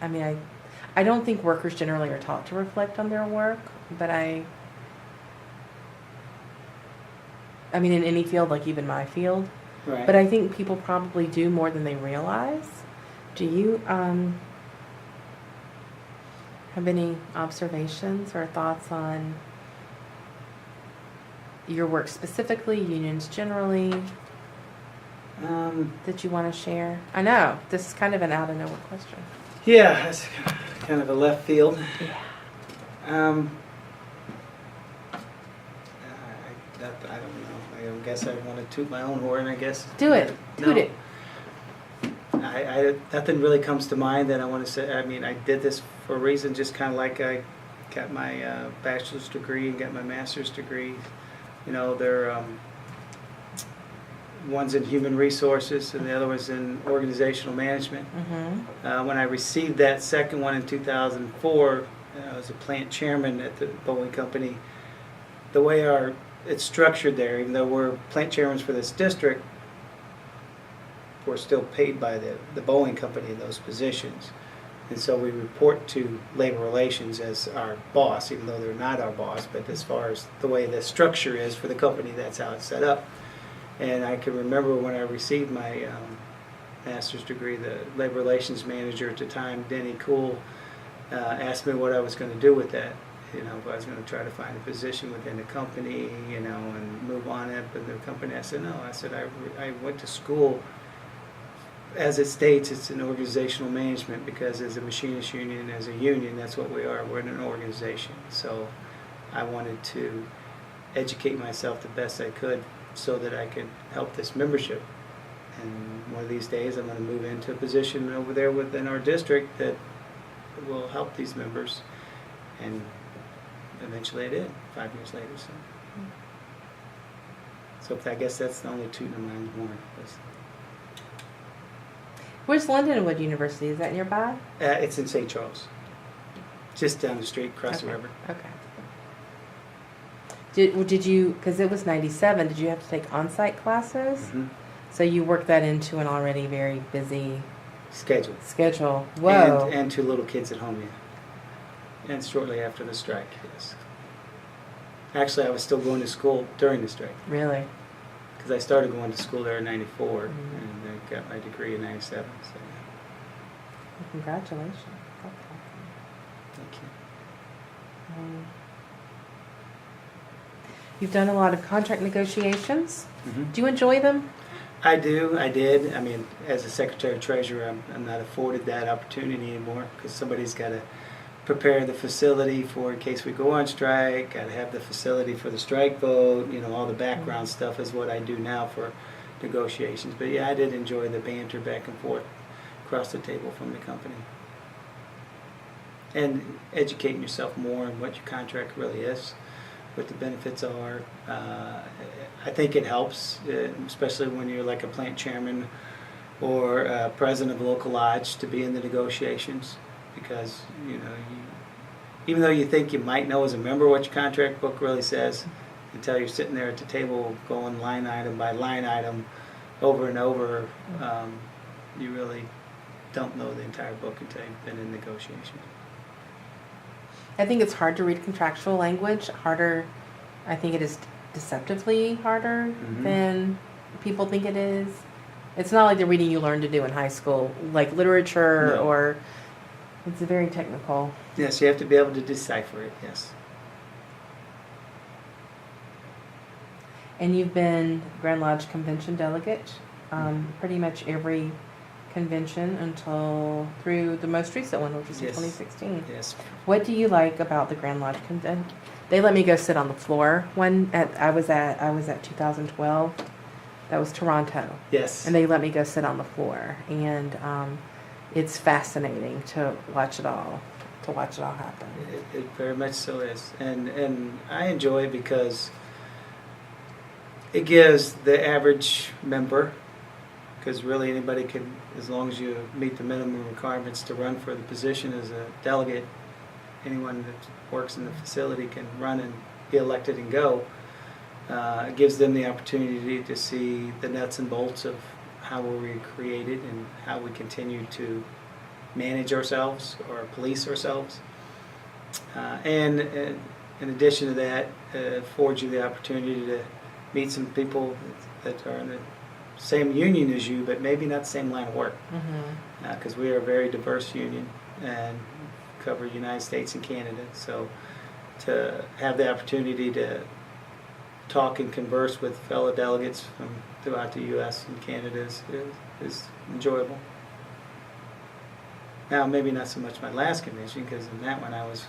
I mean, I don't think workers generally are taught to reflect on their work, but I mean, in any field, like even my field. Right. But I think people probably do more than they realize. Do you, Have any observations or thoughts on your work specifically, unions generally, that you want to share? I know, this is kind of an out of nowhere question. Yeah, that's kind of a left field. Yeah. I don't know. I guess I want to toot my own horn, I guess. Do it. Toot No. it. Nothing really comes to mind that I want to say. I mean, I did this for a reason, just kind of like I got my bachelor's degree and got my master's degree. You know, they're one's in human resources and the other was in organizational management. Mm-hmm. When I received that second one in 2004, I was a plant chairman at the Boeing company. The way it's structured there, even though we're plant chairmen for this district, we're still paid by the Boeing company in those positions. And so we report to labor relations as our boss, even though they're not our boss, but as far as the way the structure is for the company, that's how it's set up. And I can remember when I received my master's degree, the labor relations manager at the time, Denny Cool, asked me what I was going to do with that. You know, if I was going to try to find a position within the company, you know, and move on up in the company. I said, no. I said, I went to school. As it states, it's an organizational management because as a machinist union, as a union, that's what we are. We're in an organization. So I wanted to educate myself the best I could so that I could help this membership. And one of these days I'm going to move into a position over there within our district that will help these members. And eventually I did, 5 years later. So I guess that's the only tooting of my own horn. Where's Lindenwood University? Is that nearby? It's in St. Charles, just down the street, across the river. Okay. Did you, because it was 97, did you have to take on-site classes? Mm-hmm. So you worked that into an already very busy schedule. Whoa. And 2 little kids at home, yeah. And shortly after the strike, yes. Actually, I was still going to school during the strike. Really? Because I started going to school there in 94, Mm-hmm. and I got my degree in 97. So. Well, congratulations. That's awesome. Thank you. You've done a lot of contract negotiations. Mm-hmm. Do you enjoy them? I do. I did. I mean, as a secretary treasurer, I'm not afforded that opportunity anymore because somebody's got to prepare the facility for in case we go on strike. Got to have the facility for the strike vote. You know, all the background stuff is what I do now for negotiations. But yeah, I did enjoy the banter back and forth across the table from the company. And educating yourself more on what your contract really is, what the benefits are. I think it helps, especially when you're like a plant chairman or president of a local lodge, to be in the negotiations, because you know, even though you think you might know as a member what your contract book really says, until you're sitting there at the table going line item by line item over and over, you really don't know the entire book until you've been in negotiations. I think it's hard to read contractual language. Harder, I think it is deceptively harder than people think it is. It's not like the reading you learn to do in high school, like literature, No. or it's very technical. Yes, you have to be able to decipher it, yes. And you've been Grand Lodge Convention delegate pretty much every convention until through the most recent one, which was in Yes. 2016. Yes. What do you like about the Grand Lodge Convention? They let me go sit on the floor. I was at 2012. That was Toronto, Yes. and they let me go sit on the floor, and it's fascinating to watch it all happen. It very much so is, and I enjoy it because it gives the average member, because really anybody can, as long as you meet the minimum requirements to run for the position as a delegate, anyone that works in the facility can run and be elected and go. It gives them the opportunity to see the nuts and bolts of how we're created and how we continue to manage ourselves or police ourselves. And in addition to that, affords you the opportunity to meet some people that are in the same union as you, but maybe not the same line of work. Because we are a very diverse union and cover United States and Canada. So to have the opportunity to talk and converse with fellow delegates from throughout the U.S. and Canada is enjoyable. Now, maybe not so much my last convention, because in that one I was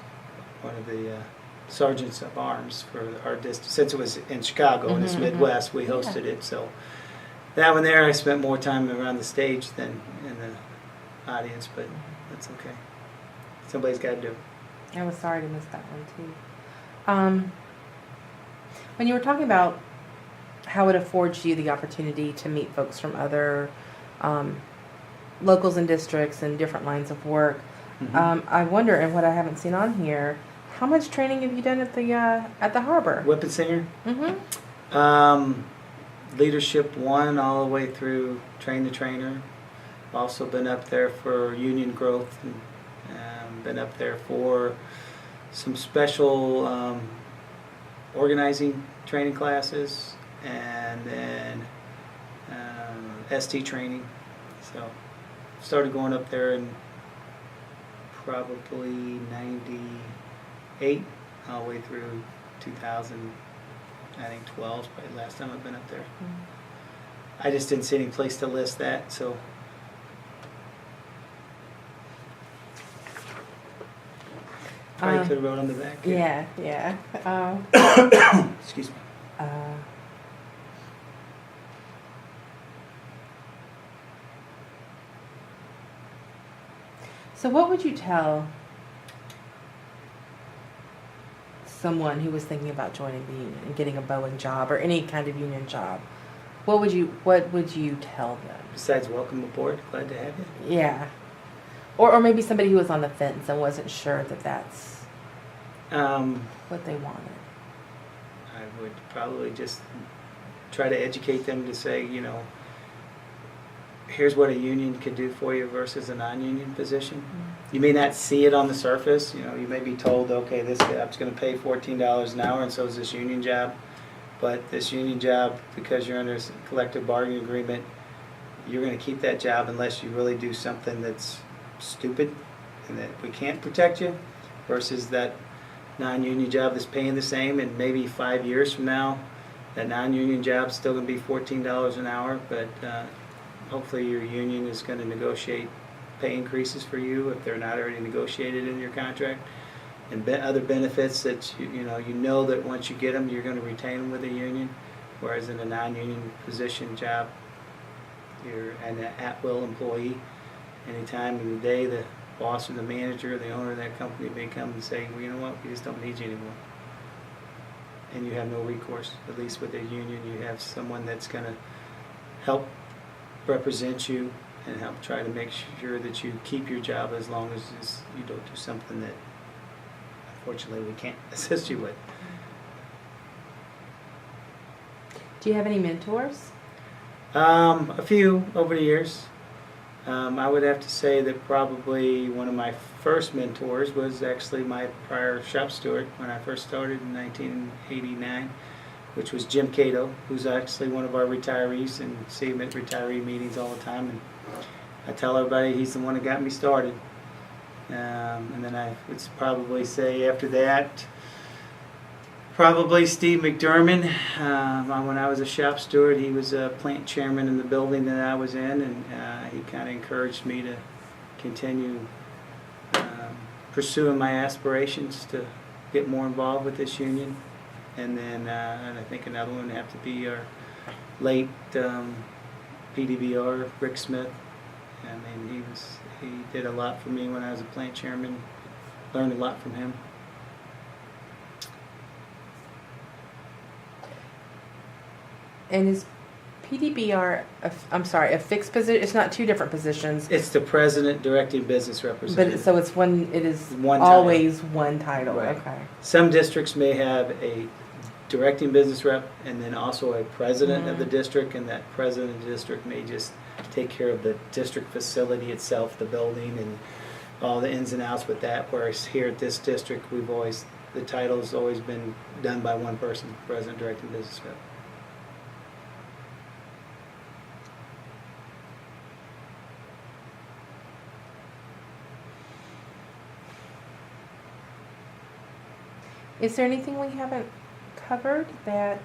one of the sergeants of arms for our district. Since it was in Chicago and it's Midwest, we hosted it. So that one there, I spent more time around the stage than in the audience, but that's okay. Somebody's got to do it. I was sorry to miss that one too. When you were talking about how it affords you the opportunity to meet folks from other locals and districts and different lines of work, I wonder, and what I haven't seen on here, how much training have you done at the harbor? Weapon Singer? Leadership 1 all the way through Train the Trainer. Also been up there for union growth, and been up there for some special organizing training classes, and then ST training. So started going up there in probably 98 all the way through 2000. I think 12 is probably the last time I've been up there. I just didn't see any place to list that, so. Probably could have wrote on the back. Yeah. Excuse me. So what would you tell someone who was thinking about joining the union and getting a Boeing job or any kind of union job? What would you tell them? Besides, welcome aboard. Glad to have you. Yeah. Or maybe somebody who was on the fence and wasn't sure that that's what they wanted. I would probably just try to educate them to say, here's what a union could do for you versus a non-union position. You may not see it on the surface. You may be told, okay, this job's going to pay $14 an hour, and so is this union job. But this union job, because you're under a collective bargaining agreement, you're going to keep that job unless you really do something that's stupid and that we can't protect you, versus that non-union job that's paying the same, and maybe 5 years from now that non-union job's still going to be $14 an hour, but hopefully your union is going to negotiate pay increases for you if they're not already negotiated in your contract, and other benefits that you know that once you get them you're going to retain them with a union, whereas in a non-union position job you're an at-will employee. Any time of the day the boss or the manager or the owner of that company may come and say, well, you know what, we just don't need you anymore. And you have no recourse. At least with a union, you have someone that's going to help represent you and help try to make sure that you keep your job as long as you don't do something that unfortunately we can't assist you with. Do you have any mentors? A few over the years. I would have to say that probably one of my first mentors was actually my prior shop steward when I first started in 1989, which was Jim Cato, who's actually one of our retirees, and see him at retiree meetings all the time. And I tell everybody he's the one that got me started. And then I would probably say after that, probably Steve McDermott. When I was a shop steward, he was a plant chairman in the building that I was in, and he kind of encouraged me to continue pursuing my aspirations to get more involved with this union. And then and I think another one would have to be our late PDBR, Rick Smith. I mean, he did a lot for me when I was a plant chairman. Learned a lot from him. And is PDBR, a fixed position? It's not two different positions. It's the president directing business representative. But so it's one. It is One always one title. Right. Okay. Some districts may have a directing business rep and then also a president of the district, and that president of the district may just take care of the district facility itself, the building, and all the ins and outs with that. Whereas here at this district, the title has always been done by one person, president directing business rep. Is there anything we haven't covered that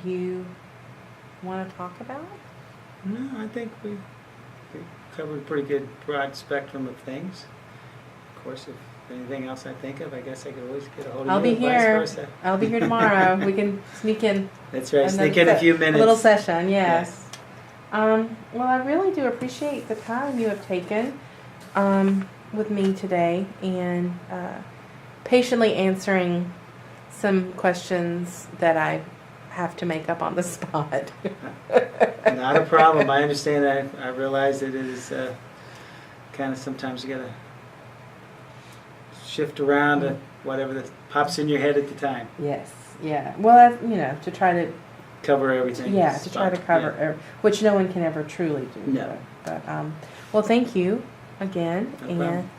you want to talk about? No, I think we covered a pretty good broad spectrum of things. Of course, if anything else I think of, I guess I could always get a hold of I'll you. be or vice here. versa. I'll be here tomorrow. We can sneak in. That's right. another Sneak in a few A minutes. little session, yes. Well, I really do appreciate the time you have taken with me today and patiently answering some questions that I have to make up on the spot. Not a problem. I understand. I realize that it is kind of sometimes you got to shift around to whatever that pops in your head at the time. Yes, yeah. Well, to try to Cover everything. Yeah, to try to cover, which no one can ever truly do. No. But well, thank you again, No and problem.